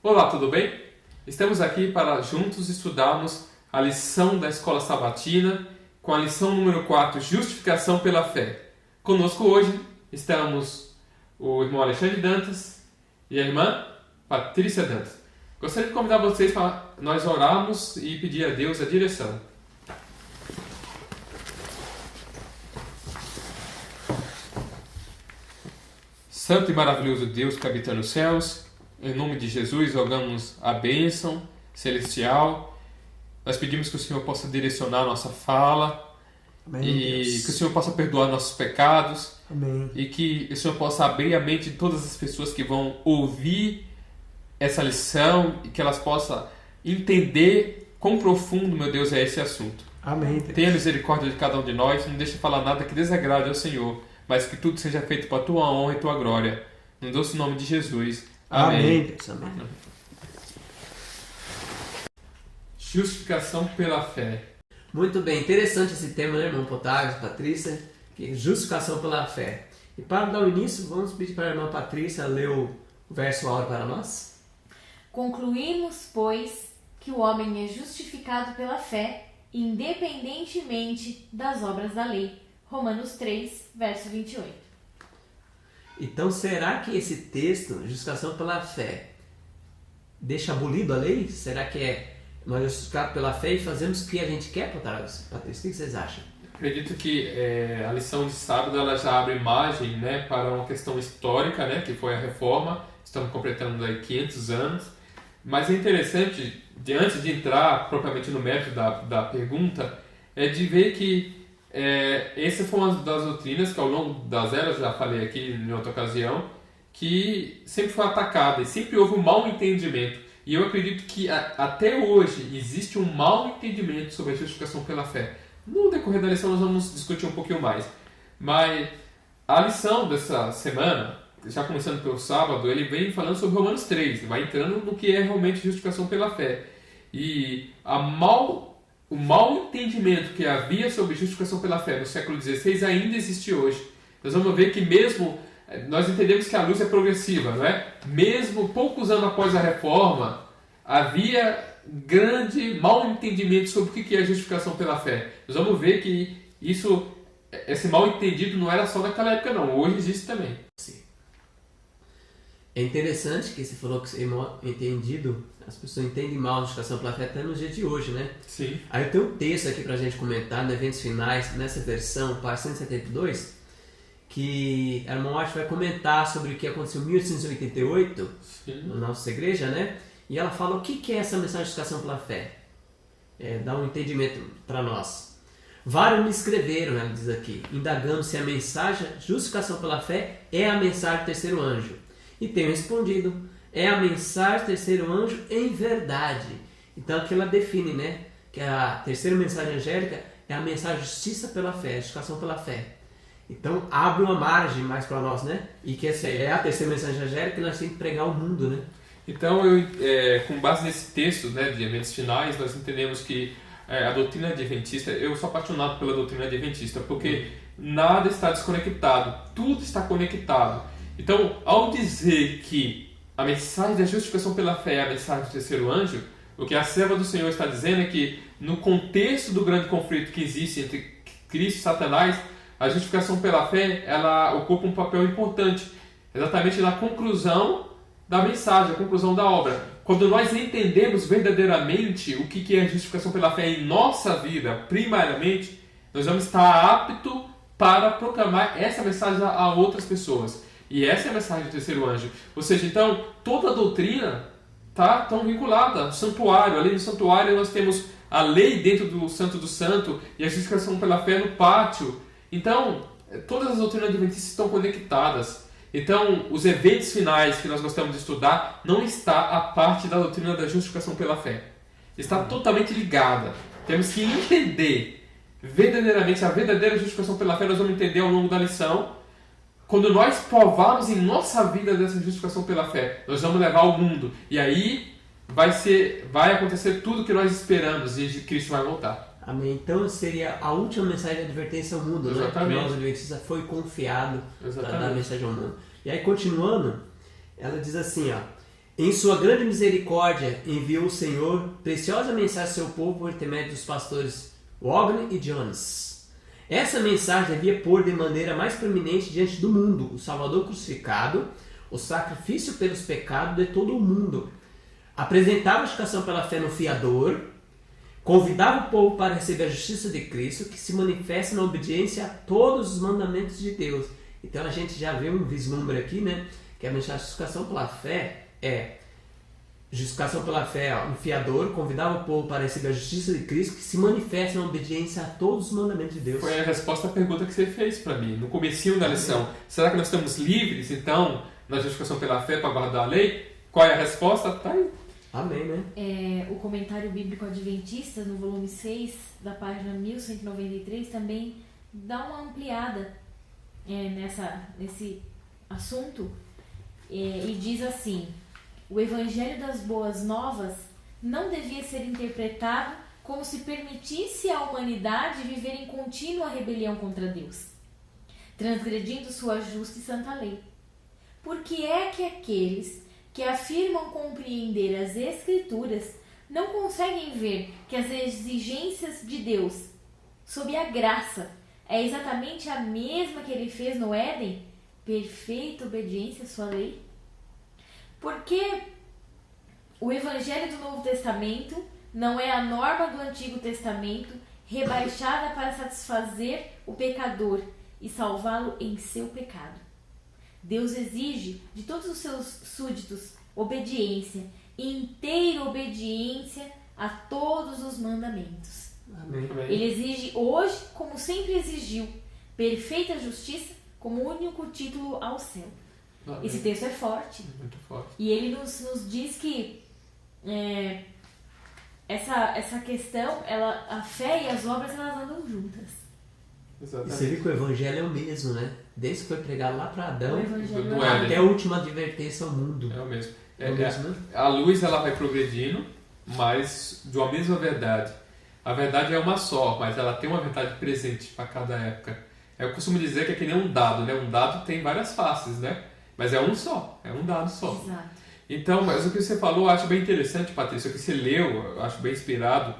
Olá, tudo bem? Estamos aqui para juntos estudarmos a lição da Escola Sabatina com a lição número 4, Justificação pela Fé. Conosco hoje estamos o irmão Alexandre Dantas e a irmã Patrícia Dantas. Gostaria de convidar vocês para nós orarmos e pedir a Deus a direção. Santo e maravilhoso Deus que habita nos céus, em nome de Jesus, rogamos a bênção celestial. Nós pedimos que o Senhor possa direcionar a nossa fala. Amém, e Deus. que o Senhor possa perdoar nossos pecados. Amém. E que o Senhor possa abrir a mente de todas as pessoas que vão ouvir essa lição e que elas possam entender quão profundo, meu Deus, é esse assunto. Amém, Deus. Tenha misericórdia de cada um de nós, não deixe falar nada que desagrade ao Senhor, mas que tudo seja feito para a tua honra e tua glória. No doce nome de Jesus. Amém, Deus. Amém. Justificação pela fé. Muito bem, interessante esse tema, né, irmão Potávio, Patrícia? Que é justificação pela fé. E para dar o início, vamos pedir para a irmã Patrícia ler o verso áureo para nós. Concluímos, pois, que o homem é justificado pela fé, independentemente das obras da lei. Romanos 3, verso 28. Então, será que esse texto, justificação pela fé, deixa abolido a lei? Será que nós justificados pela fé e fazemos o que a gente quer, Patrícia? O que vocês acham? Acredito que a lição de sábado ela já abre margem, né, para uma questão histórica, né, que foi a reforma. Estamos completando aí 500 anos. Mas é interessante, antes de entrar propriamente no mérito da pergunta, é de ver que essa foi uma das doutrinas que ao longo das eras, já falei aqui em outra ocasião, que sempre foi atacada e sempre houve um mau entendimento. E eu acredito que até hoje existe um mau entendimento sobre a justificação pela fé. No decorrer da lição nós vamos discutir um pouquinho mais. Mas a lição dessa semana, já começando pelo sábado, ele vem falando sobre Romanos 3, vai entrando no que é realmente justificação pela fé. E o mau entendimento que havia sobre justificação pela fé no século XVI ainda existe hoje. Nós vamos ver que mesmo, nós entendemos que a luz é progressiva, não é? Mesmo poucos anos após a reforma, havia grande mau entendimento sobre o que é justificação pela fé. Nós vamos ver que esse mal entendido não era só naquela época não, hoje existe também. Sim. É interessante que você falou que é mal entendido, as pessoas entendem mal a justificação pela fé até nos dias de hoje, né? Sim. Aí eu tenho um texto aqui pra gente comentar, no Eventos Finais, nessa versão, página 172, que a irmã White vai comentar sobre o que aconteceu em 1888, Sim. na nossa igreja, né? E ela fala o que é essa mensagem de justificação pela fé. Dá um entendimento para nós. Vários me escreveram, ela diz aqui, indagando se a mensagem justificação pela fé é a mensagem do terceiro anjo. E tenho respondido, é a mensagem do terceiro anjo em verdade. Então aqui ela define, né, que a terceira mensagem angélica é a mensagem de justiça pela fé, justificação pela fé. Então abre uma margem mais para nós, né? E que essa é a terceira mensagem angélica que nós temos que pregar ao mundo, né? Então, com base nesse texto, né, de Eventos Finais, nós entendemos que a doutrina adventista, eu sou apaixonado pela doutrina adventista, porque nada está desconectado, tudo está conectado. Então, ao dizer que a mensagem da justificação pela fé é a mensagem do terceiro anjo, o que a serva do Senhor está dizendo é que, no contexto do grande conflito que existe entre Cristo e Satanás, a justificação pela fé, ela ocupa um papel importante, exatamente na conclusão da mensagem, a conclusão da obra. Quando nós entendemos verdadeiramente o que é a justificação pela fé em nossa vida, primariamente, nós vamos estar aptos para proclamar essa mensagem a outras pessoas. E essa é a mensagem do terceiro anjo. Ou seja, então, toda a doutrina está tão vinculada ao santuário. Além do santuário, nós temos a lei dentro do Santo do Santo e a justificação pela fé no pátio. Então, todas as doutrinas adventistas estão conectadas. Então, os eventos finais que nós gostamos de estudar não está a parte da doutrina da justificação pela fé. Está totalmente ligada. Temos que entender verdadeiramente a verdadeira justificação pela fé. Nós vamos entender ao longo da lição. Quando nós provarmos em nossa vida dessa justificação pela fé, nós vamos levar ao mundo. E aí vai acontecer tudo o que nós esperamos e Cristo vai voltar. Amém. Então seria a última mensagem de advertência ao mundo, Exatamente. né? Que nós, adventistas, foi confiado para Exatamente. dar a mensagem ao mundo. E aí, continuando, ela diz assim, ó, Em sua grande misericórdia, enviou o Senhor preciosa mensagem ao seu povo por intermédio dos pastores Wagner e Jones. Essa mensagem devia pôr de maneira mais proeminente diante do mundo o Salvador crucificado, o sacrifício pelos pecados de todo o mundo. Apresentava a justificação pela fé no fiador, convidava o povo para receber a justiça de Cristo, que se manifesta na obediência a todos os mandamentos de Deus. Então a gente já vê um vislumbre aqui, né? Que a mensagem de justificação pela fé justificação pela fé, um fiador convidava o povo para receber a justiça de Cristo, que se manifesta na obediência a todos os mandamentos de Deus. Foi a resposta à pergunta que você fez para mim, no comecinho da lição. Será que nós estamos livres, então, na justificação pela fé para guardar a lei? Qual é a resposta? Tá aí. Amém, né? O comentário bíblico adventista, no volume 6, da página 1193, também dá uma ampliada nesse assunto e diz assim: o Evangelho das Boas Novas não devia ser interpretado como se permitisse à humanidade viver em contínua rebelião contra Deus, transgredindo sua justa e santa lei. Porque é que aqueles que afirmam compreender as Escrituras não conseguem ver que as exigências de Deus, sob a graça, é exatamente a mesma que ele fez no Éden, perfeita obediência à sua lei? Porque o Evangelho do Novo Testamento não é a norma do Antigo Testamento rebaixada para satisfazer o pecador e salvá-lo em seu pecado. Deus exige de todos os seus súditos obediência, inteira obediência a todos os mandamentos. Amém. Ele exige hoje, como sempre exigiu, perfeita justiça como único título ao céu. Amém. Esse texto é forte. Muito forte. E ele nos diz que essa questão, a fé e as obras, elas andam juntas. Exatamente. E você vê que o Evangelho é o mesmo, né? Desde que foi pregado lá para Adão, O Evangelho do é até a última advertência ao mundo. É o mesmo. É o mesmo, né? A luz ela vai progredindo, mas de uma mesma verdade. A verdade é uma só, mas ela tem uma verdade presente para cada época. Eu costumo dizer que é que nem um dado, né? Um dado tem várias faces, né? Mas é um só, é um dado só. Exato. Então, mas o que você falou eu acho bem interessante, Patrícia, o que você leu, eu acho bem inspirado,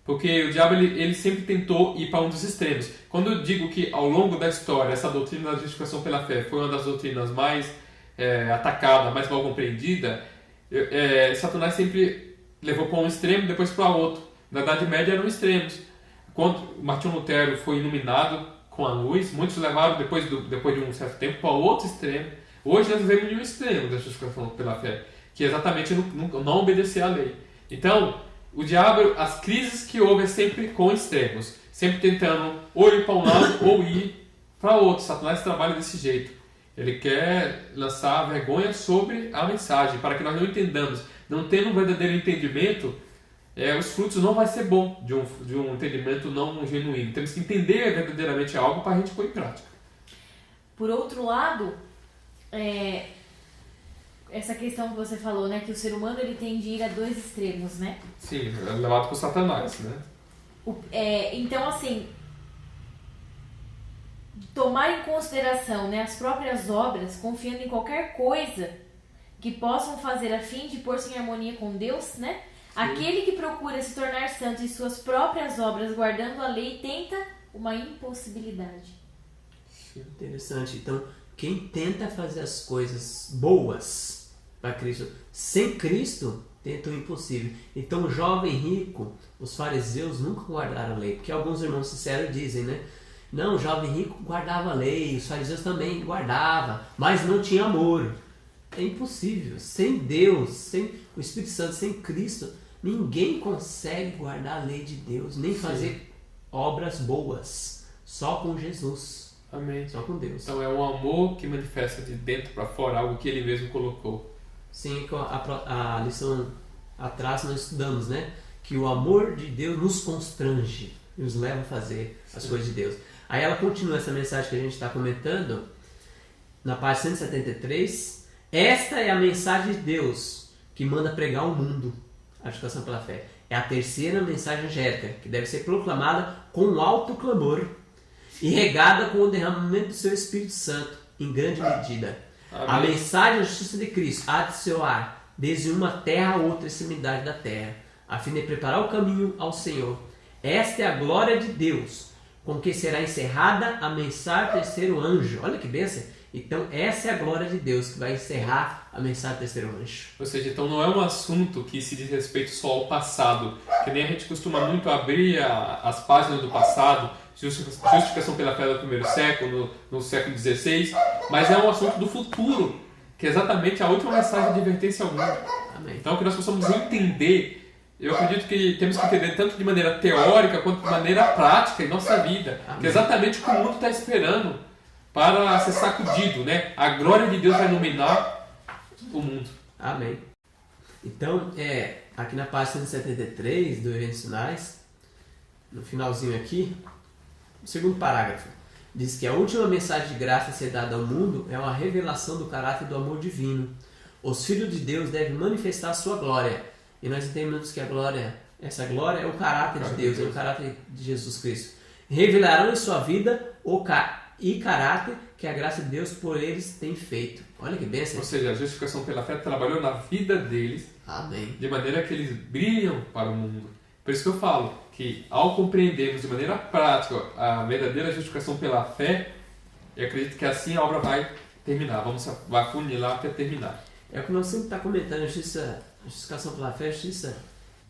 porque o diabo ele sempre tentou ir para um dos extremos. Quando eu digo que ao longo da história essa doutrina da justificação pela fé foi uma das doutrinas mais atacada, mais mal compreendida, Satanás sempre levou para um extremo, depois para outro. Na Idade Média eram extremos. Quando Martinho Lutero foi iluminado com a luz, muitos levaram depois de um certo tempo para outro extremo. Hoje nós vivemos em um extremo da justificação pela fé, que é exatamente não obedecer à lei. Então, o diabo, as crises que houve é sempre com extremos, sempre tentando ou ir para um lado ou ir para outro. Satanás trabalha desse jeito. Ele quer lançar vergonha sobre a mensagem, para que nós não entendamos. Não tendo um verdadeiro entendimento, os frutos não vai ser bom de um entendimento não genuíno. Temos que entender verdadeiramente algo para a gente pôr em prática. Por outro lado, essa questão que você falou, né, que o ser humano ele tende a ir a dois extremos, né? Sim, levado por Satanás, né? Então, assim, tomar em consideração, né, as próprias obras, confiando em qualquer coisa que possam fazer a fim de pôr-se em harmonia com Deus, né? Sim. Aquele que procura se tornar santo em suas próprias obras, guardando a lei, tenta uma impossibilidade. Sim. Interessante. Então, quem tenta fazer as coisas boas para Cristo sem Cristo, tenta o impossível. Então, o jovem rico, os fariseus nunca guardaram a lei, porque alguns irmãos sinceros dizem, né? Não, o jovem rico guardava a lei, os fariseus também guardavam, mas não tinha amor. É impossível. Sem Deus, sem o Espírito Santo, sem Cristo, ninguém consegue guardar a lei de Deus, nem fazer obras boas. Só com Jesus. Amém. Só com Deus. Então é um amor que manifesta de dentro para fora algo que ele mesmo colocou. Sim, a lição atrás nós estudamos, né? Que o amor de Deus nos constrange, nos leva a fazer as coisas de Deus. Aí ela continua essa mensagem que a gente está comentando, na página 173. Esta é a mensagem de Deus que manda pregar ao mundo, a justificação pela fé. É a terceira mensagem angélica, que deve ser proclamada com alto clamor e regada com o derramamento do seu Espírito Santo, em grande medida. Amém. A mensagem da justiça de Cristo há de soar desde uma terra a outra extremidade da terra, a fim de preparar o caminho ao Senhor. Esta é a glória de Deus, com que será encerrada a mensagem do terceiro anjo. Olha que bênção! Então, essa é a glória de Deus, que vai encerrar a mensagem do terceiro anjo. Ou seja, então não é um assunto que se diz respeito só ao passado, que nem a gente costuma muito abrir as páginas do passado, justificação pela fé do primeiro século, no século XVI, mas é um assunto do futuro, que é exatamente a última mensagem de advertência ao mundo. Amém. Então, que nós possamos entender, eu acredito que temos que entender tanto de maneira teórica quanto de maneira prática em nossa vida, Amém. que é exatamente o que o mundo está esperando para ser sacudido, né? A glória de Deus vai iluminar o mundo. Amém. Então, aqui na página 173 do Eventos Finais, no finalzinho aqui, o segundo parágrafo, diz que a última mensagem de graça a ser dada ao mundo é uma revelação do caráter do amor divino. Os filhos de Deus devem manifestar a sua glória. E nós entendemos que essa glória é o caráter de Deus, é o caráter de Jesus Cristo. Revelarão em sua vida e caráter que a graça de Deus por eles tem feito. Olha que bênção. Ou seja, a justificação pela fé trabalhou na vida deles. Amém. De maneira que eles brilham para o mundo. Por isso que eu falo que ao compreendermos de maneira prática a verdadeira justificação pela fé, eu acredito que assim a obra vai terminar. Vai afunilar até terminar. É o que nós sempre estamos comentando, a justificação pela fé, a justiça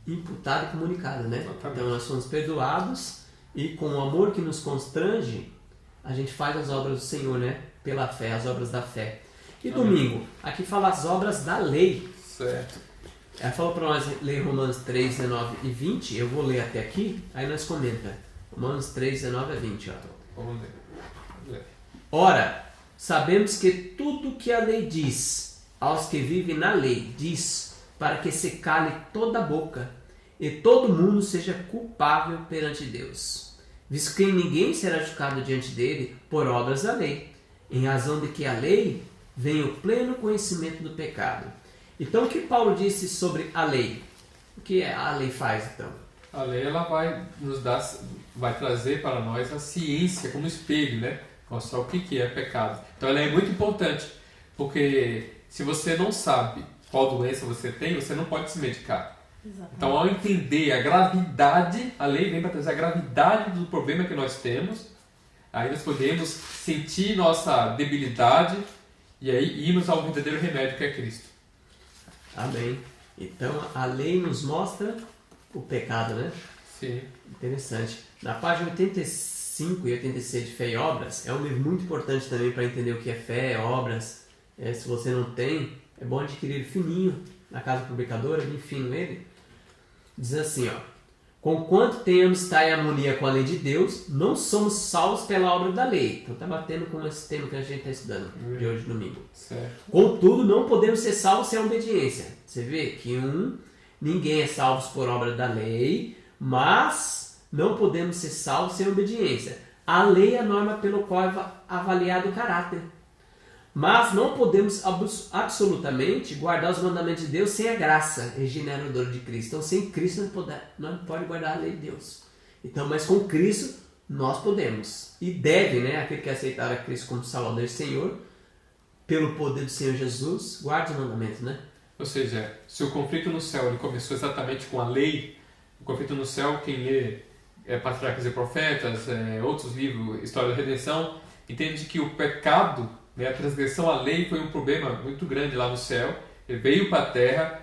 imputada e comunicada, né? Exatamente. Então nós somos perdoados e com o amor que nos constrange, a gente faz as obras do Senhor, né? Pela fé, as obras da fé. E Amém. domingo, aqui fala as obras da lei. Certo. Ela falou para nós ler Romanos 3, 19 e 20. Eu vou ler até aqui, aí nós comenta. Romanos 3, 19 a 20. Ó. Vamos ler. Ora, sabemos que tudo que a lei diz aos que vivem na lei, diz para que se cale toda a boca e todo mundo seja culpável perante Deus. Visto que ninguém será julgado diante dele por obras da lei, em razão de que a lei vem o pleno conhecimento do pecado. Então, o que Paulo disse sobre a lei? O que a lei faz, então? A lei ela vai trazer para nós a ciência como espelho, né? Mostrar o que é pecado. Então, ela é muito importante, porque se você não sabe qual doença você tem, você não pode se medicar. Exatamente. Então, ao entender a gravidade, a lei vem para trazer a gravidade do problema que nós temos, aí nós podemos sentir nossa debilidade e aí irmos ao verdadeiro remédio que é Cristo. Amém. Então, a lei nos mostra o pecado, né? Sim. Interessante. Na página 85 e 86 de Fé e Obras, é um livro muito importante também para entender o que é fé, obras. Se você não tem, é bom adquirir ele fininho, na casa publicadora, bem fino ele. Diz assim, ó: conquanto tenhamos estar em harmonia com a lei de Deus, não somos salvos pela obra da lei. Então está batendo com esse tema que a gente está estudando de hoje, domingo. Certo. Contudo, não podemos ser salvos sem a obediência. Você vê que ninguém é salvo por obra da lei, mas não podemos ser salvos sem obediência. A lei é a norma pelo qual é avaliado o caráter. Mas não podemos absolutamente guardar os mandamentos de Deus sem a graça regeneradora de Cristo. Então, sem Cristo não pode guardar a lei de Deus. Então, mas com Cristo nós podemos. E deve, né, aquele que aceitar a Cristo como Salvador e Senhor, pelo poder do Senhor Jesus, guarde os mandamentos, né? Ou seja, se o conflito no céu ele começou exatamente com a lei, o conflito no céu, quem lê Patriarcas e Profetas, outros livros, História da Redenção, entende que o pecado, a transgressão à lei foi um problema muito grande lá no céu. Ele veio para a terra.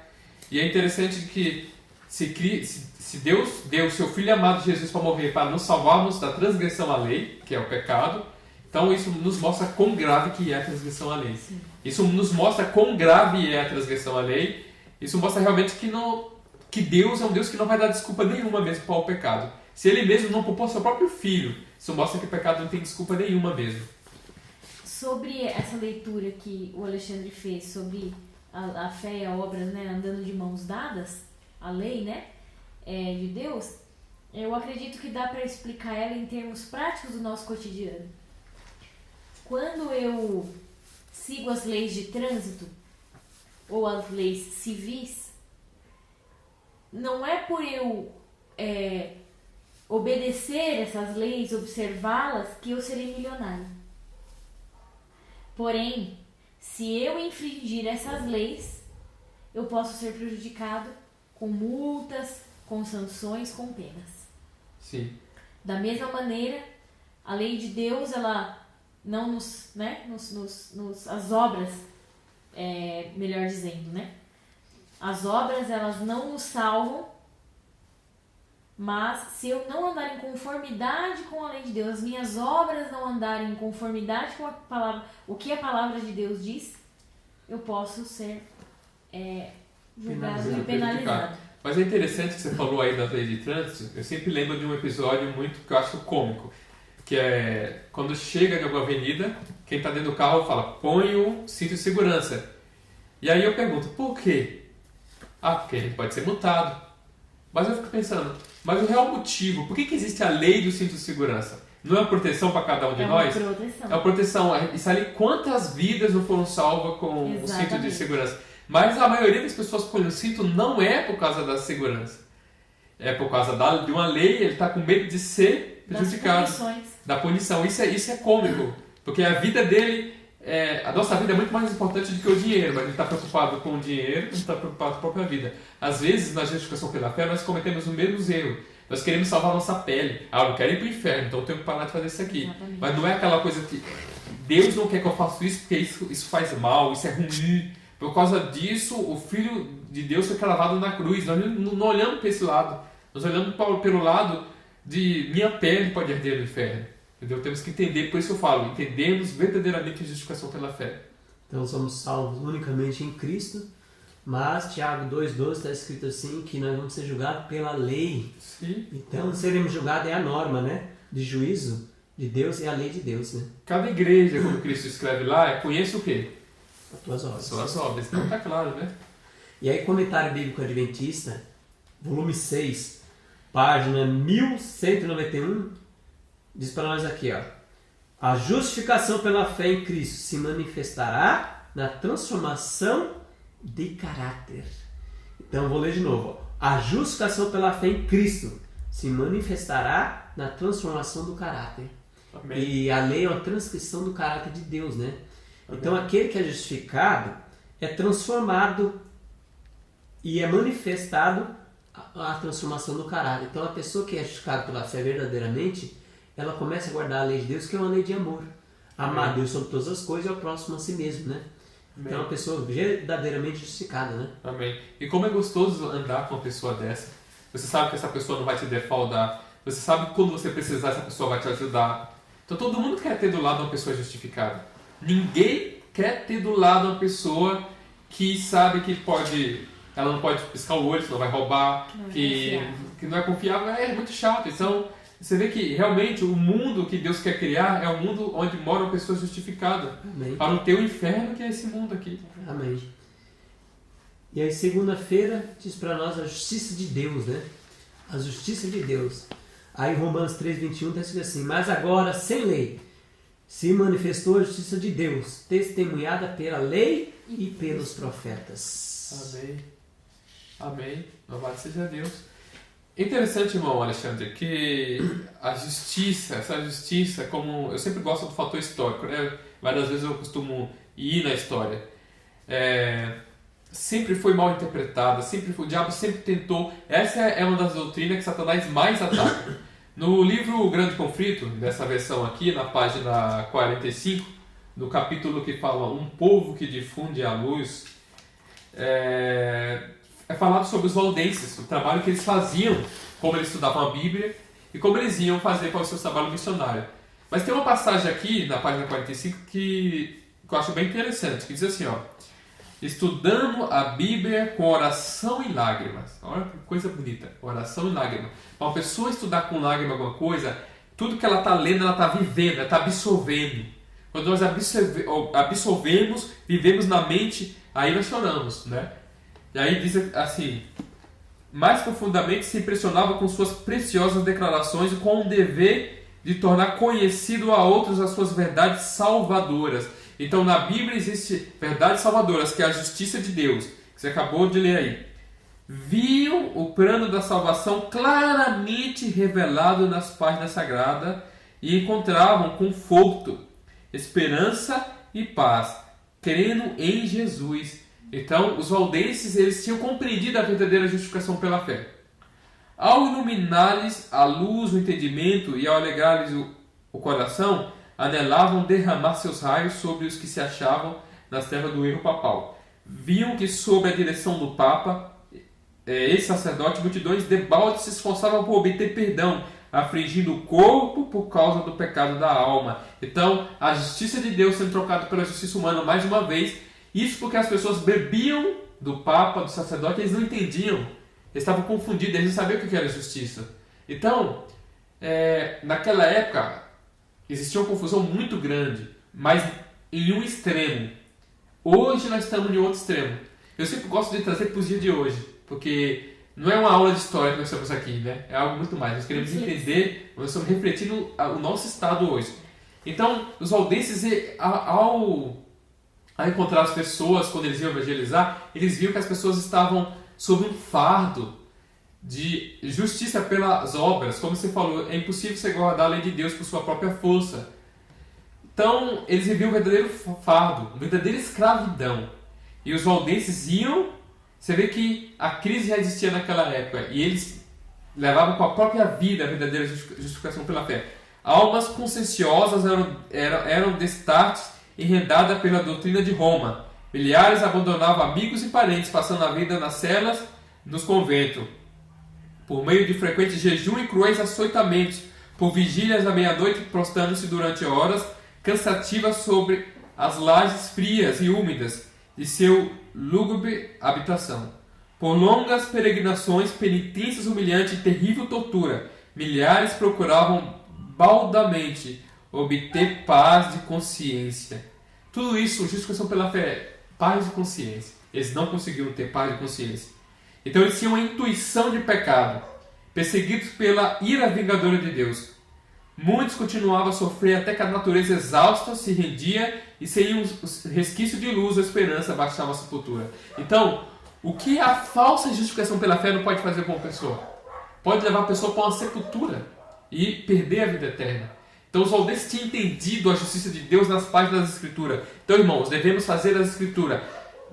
E é interessante que se Deus deu o seu Filho amado Jesus para morrer para nos salvarmos da transgressão à lei, que é o pecado, então isso nos mostra quão grave que é a transgressão à lei. Sim. Isso nos mostra quão grave é a transgressão à lei. Isso mostra realmente que Deus é um Deus que não vai dar desculpa nenhuma mesmo para o pecado. Se Ele mesmo não poupou seu próprio Filho, isso mostra que o pecado não tem desculpa nenhuma mesmo. Sobre essa leitura que o Alexandre fez sobre a fé e a obra, né, andando de mãos dadas, a lei, né, de Deus, eu acredito que dá para explicar ela em termos práticos do nosso cotidiano. Quando eu sigo as leis de trânsito ou as leis civis, não é por eu obedecer essas leis, observá-las, que eu serei milionário. Porém, se eu infringir essas leis, eu posso ser prejudicado com multas, com sanções, com penas. Sim. Da mesma maneira, a lei de Deus, ela não nos, né, as obras, melhor dizendo, né? As obras, elas não nos salvam, mas se eu não andar em conformidade com a lei de Deus, as minhas obras não andarem em conformidade com a palavra, o que a palavra de Deus diz, eu posso ser julgado e penalizado. Mas é interessante que você falou aí da lei de trânsito. Eu sempre lembro de um episódio muito que eu acho cômico, que é quando chega em alguma avenida, quem está dentro do carro fala, põe o cinto de segurança. E aí eu pergunto, por quê? Porque a gente pode ser multado. Mas eu fico pensando, mas o real motivo, por que existe a lei do cinto de segurança? Não é uma proteção para cada um de nós? Proteção. É uma proteção. Isso ali, quantas vidas não foram salvas com o cinto de segurança? Mas a maioria das pessoas põem o cinto não é por causa da segurança. É por causa de uma lei, ele está com medo de ser prejudicado. Da punição. Isso é cômico. Porque a vida dele, a nossa vida é muito mais importante do que o dinheiro. Mas ele está preocupado com o dinheiro, não está preocupado com a própria vida. Às vezes, na justificação pela fé, nós cometemos os mesmos erros. Nós queremos salvar a nossa pele. Eu não quero ir para o inferno, então eu tenho que parar de fazer isso aqui. Exatamente. Mas não é aquela coisa que Deus não quer que eu faça isso porque isso faz mal, isso é ruim. Por causa disso, o Filho de Deus foi cravado na cruz. Nós não olhamos para esse lado. Nós olhamos pelo lado de minha pele pode arder no inferno. Entendeu? Temos que entender, por isso eu falo, entendemos verdadeiramente a justificação pela fé. Então somos salvos unicamente em Cristo, mas Tiago 2,12 está escrito assim, que nós vamos ser julgados pela lei. Sim. Então seremos julgados é a norma, né? De juízo de Deus é a lei de Deus, né? Cada igreja, como Cristo escreve lá, conhece o quê? As tuas obras. Suas obras. Então tá claro, né? E aí, Comentário Bíblico Adventista, volume 6, página 1191, diz para nós aqui, ó. A justificação pela fé em Cristo se manifestará na transformação de caráter. Então, vou ler de novo. Ó. A justificação pela fé em Cristo se manifestará na transformação do caráter. Amém. E a lei é uma transcrição do caráter de Deus, né? Amém. Então, aquele que é justificado é transformado e é manifestado a transformação do caráter. Então, a pessoa que é justificada pela fé verdadeiramente, ela começa a guardar a lei de Deus, que é uma lei de amor. Amar a Deus sobre todas as coisas e ao próximo a si mesmo, né? Amém. Então, é uma pessoa verdadeiramente justificada, né? Amém. E como é gostoso andar com uma pessoa dessa. Você sabe que essa pessoa não vai te defraudar. Você sabe que quando você precisar, essa pessoa vai te ajudar. Então, todo mundo quer ter do lado uma pessoa justificada. Ninguém quer ter do lado uma pessoa que sabe que ela não pode piscar o olho, senão vai roubar, que não é confiável. É muito chato. Então, você vê que realmente o mundo que Deus quer criar é um mundo onde mora uma pessoa justificada. Amém. Para não ter o inferno que é esse mundo aqui. Amém. E aí, segunda-feira, diz para nós a justiça de Deus, né? A justiça de Deus. Aí, Romanos 3,21 está escrito assim: mas agora, sem lei, se manifestou a justiça de Deus, testemunhada pela lei e pelos profetas. Amém. Amém. Louvado seja Deus. Interessante, irmão Alexandre, que a justiça, essa justiça, como eu sempre gosto do fator histórico, né? Várias vezes eu costumo ir na história. Sempre foi mal interpretada, o diabo sempre tentou. Essa é uma das doutrinas que Satanás mais ataca. No livro O Grande Conflito, dessa versão aqui, na página 45, no capítulo que fala Um Povo que Difunde a Luz, é falado sobre os valdenses, o trabalho que eles faziam, como eles estudavam a Bíblia e como eles iam fazer para o seu trabalho missionário. Mas tem uma passagem aqui, na página 45, que eu acho bem interessante, que diz assim, ó: estudando a Bíblia com oração e lágrimas. Olha que coisa bonita, oração e lágrimas. Para uma pessoa estudar com lágrimas alguma coisa, tudo que ela está lendo, ela está vivendo, ela está absorvendo. Quando nós absorvemos, vivemos na mente, aí nós choramos, né? E aí diz assim: mais profundamente se impressionava com suas preciosas declarações e com o dever de tornar conhecido a outros as suas verdades salvadoras. Então na Bíblia existe verdades salvadoras, que é a justiça de Deus, que você acabou de ler aí. Viam o plano da salvação claramente revelado nas páginas sagradas e encontravam conforto, esperança e paz, crendo em Jesus Então, os valdenses, eles tinham compreendido a verdadeira justificação pela fé. Ao iluminar-lhes a luz, o entendimento e ao alegrar-lhes o coração, anelavam derramar seus raios sobre os que se achavam nas terras do erro papal. Viam que, sob a direção do Papa, esse sacerdote, multidões debalde se esforçavam por obter perdão, afligindo o corpo por causa do pecado da alma. Então, a justiça de Deus sendo trocada pela justiça humana mais uma vez. Isso porque as pessoas bebiam do Papa, do sacerdote, eles não entendiam. Eles estavam confundidos, eles não sabiam o que era justiça. Então, naquela época, existia uma confusão muito grande, mas em um extremo. Hoje nós estamos em outro extremo. Eu sempre gosto de trazer para os dias de hoje, porque não é uma aula de história que nós estamos aqui, né? É algo muito mais. Nós queremos entender, nós estamos refletindo o nosso estado hoje. Então, os valdenses, ao encontrar as pessoas, quando eles iam evangelizar, eles viam que as pessoas estavam sob um fardo de justiça pelas obras. Como você falou, é impossível você guardar a lei de Deus por sua própria força. Então, eles viviam um verdadeiro fardo, uma verdadeira escravidão. E os valdenses iam, você vê que a crise já existia naquela época, e eles levavam com a própria vida a verdadeira justificação pela fé. Almas conscienciosas eram destartes enredadas pela doutrina de Roma. Milhares abandonavam amigos e parentes, passando a vida nas celas, nos conventos, por meio de frequentes jejum e cruéis açoitamentos, por vigílias à meia-noite, prostrando-se durante horas cansativas sobre as lajes frias e úmidas de seu lúgubre habitação. Por longas peregrinações, penitências humilhantes e terrível tortura, milhares procuravam baldamente obter paz de consciência. Tudo isso, justificação pela fé, paz de consciência. Eles não conseguiram ter paz de consciência. Então eles tinham uma intuição de pecado, perseguidos pela ira vingadora de Deus. Muitos continuavam a sofrer até que a natureza exausta se rendia e sem um resquício de luz ou esperança baixava a sepultura. Então, o que a falsa justificação pela fé não pode fazer com uma pessoa? Pode levar a pessoa para uma sepultura e perder a vida eterna. Então os valdenses tinham entendido a justiça de Deus nas páginas da Escritura. Então, irmãos, devemos fazer a Escritura.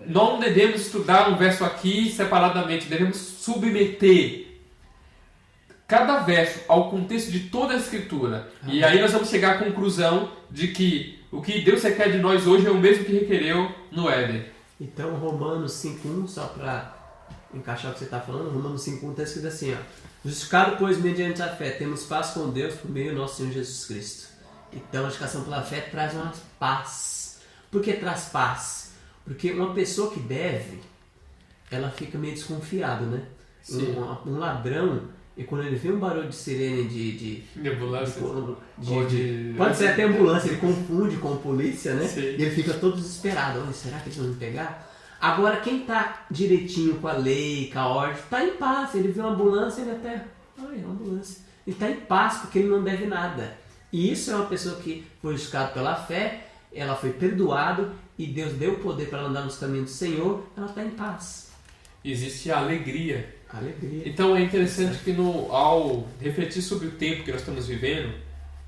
Não devemos estudar um verso aqui separadamente, devemos submeter cada verso ao contexto de toda a Escritura. E aí nós vamos chegar à conclusão de que o que Deus requer de nós hoje é o mesmo que requereu no Éden. Então, Romanos 5.1, só para encaixar o que você está falando, Romanos 5.1 está escrito assim, ó: justificado, pois, mediante a fé, temos paz com Deus por meio do nosso Senhor Jesus Cristo. Então, a justificação pela fé traz uma paz. Por que traz paz? Porque uma pessoa que deve, ela fica meio desconfiada, né? Um ladrão, e quando ele vê um barulho de sirene de ambulância, pode ser até ambulância, ele confunde com a polícia, né? Sim. E ele fica todo desesperado. Olha, será que eles vão me pegar? Agora, quem está direitinho com a lei, com a ordem, está em paz. Ele vê uma ambulância, ele até... Olha, uma ambulância. Ele está em paz porque ele não deve nada. E isso é uma pessoa que foi justificada pela fé, ela foi perdoada e Deus deu o poder para ela andar nos caminhos do Senhor, ela está em paz. Existe a alegria. Alegria. Então é interessante que ao refletir sobre o tempo que nós estamos vivendo,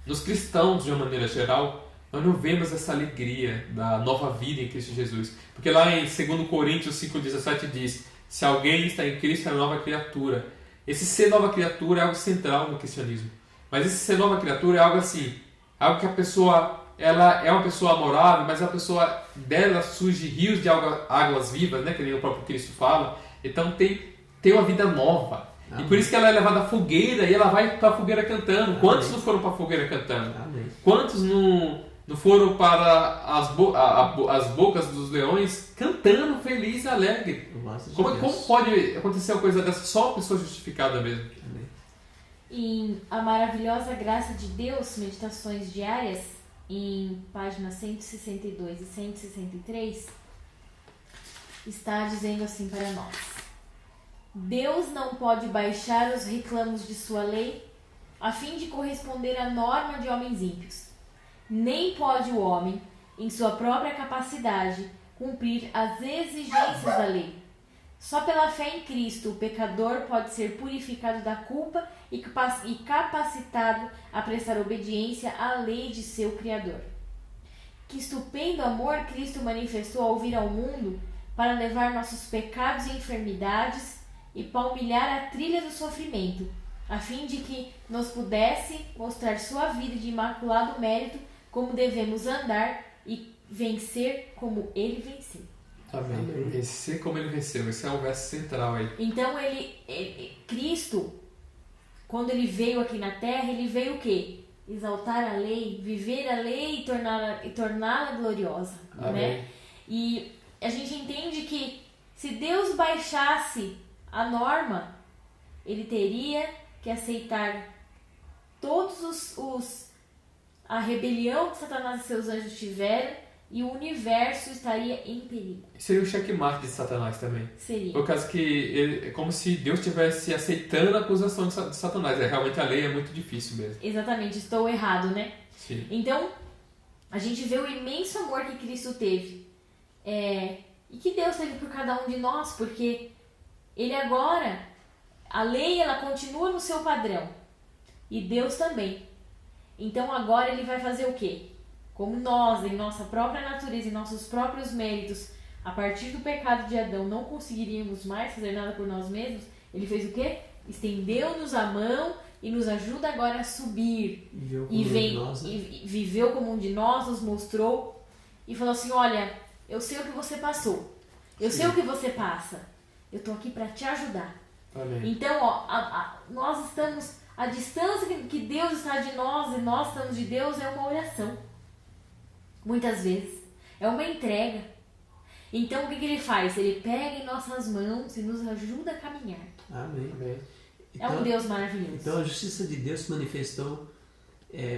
nos cristãos de uma maneira geral, nós não vemos essa alegria da nova vida em Cristo Jesus. Porque lá em 2 Coríntios 5,17 diz: se alguém está em Cristo, é nova criatura. Esse ser nova criatura é algo central no cristianismo. Mas esse ser nova criatura é algo assim, algo que a pessoa, ela é uma pessoa amorável, mas a pessoa dela surge rios de águas vivas, né, que nem o próprio Cristo fala. Então tem uma vida nova. Amém. E por isso que ela é levada à fogueira e ela vai para a fogueira cantando. Amém. Quantos não foram para a fogueira cantando? Amém. Quantos não foram para as bocas dos leões cantando feliz e alegre? Como pode acontecer uma coisa dessa? Só uma pessoa justificada mesmo. Amém. Em A Maravilhosa Graça de Deus, Meditações Diárias, em páginas 162 e 163, está dizendo assim para nós: Deus não pode baixar os reclamos de sua lei a fim de corresponder à norma de homens ímpios. Nem pode o homem, em sua própria capacidade, cumprir as exigências da lei. Só pela fé em Cristo o pecador pode ser purificado da culpa e capacitado a prestar obediência à lei de seu Criador. Que estupendo amor Cristo manifestou ao vir ao mundo, para levar nossos pecados e enfermidades e palmilhar a trilha do sofrimento, a fim de que nos pudesse mostrar sua vida de imaculado mérito, como devemos andar e vencer como ele venceu. Amém. Vencer como ele venceu. Esse é o verso central aí. Então Cristo, quando ele veio aqui na terra, ele veio o quê? Exaltar a lei, viver a lei e torná-la gloriosa. Né? E a gente entende que se Deus baixasse a norma, ele teria que aceitar todos a rebelião que Satanás e seus anjos tiveram, e o universo estaria em perigo. Seria o checkmate de Satanás também. Seria. Por causa que é como se Deus estivesse aceitando a acusação de Satanás. Realmente a lei é muito difícil mesmo. Exatamente, estou errado, né? Sim. Então, a gente vê o imenso amor que Cristo teve. E que Deus teve por cada um de nós, porque ele agora, a lei ela continua no seu padrão. E Deus também. Então agora ele vai fazer o quê? Como nós, em nossa própria natureza, em nossos próprios méritos, a partir do pecado de Adão, não conseguiríamos mais fazer nada por nós mesmos, ele fez o quê? Estendeu-nos a mão e nos ajuda agora a subir. Viveu como um de nós, nos mostrou e falou assim, olha, eu sei o que você passou, eu sei o que você passa, eu estou aqui para te ajudar. Amém. Então, nós estamos, a distância que Deus está de nós e nós estamos de Deus é uma oração. Muitas vezes. É uma entrega. Então, o que ele faz? Ele pega em nossas mãos e nos ajuda a caminhar. Amém. É um Deus maravilhoso. Então, a justiça de Deus se manifestou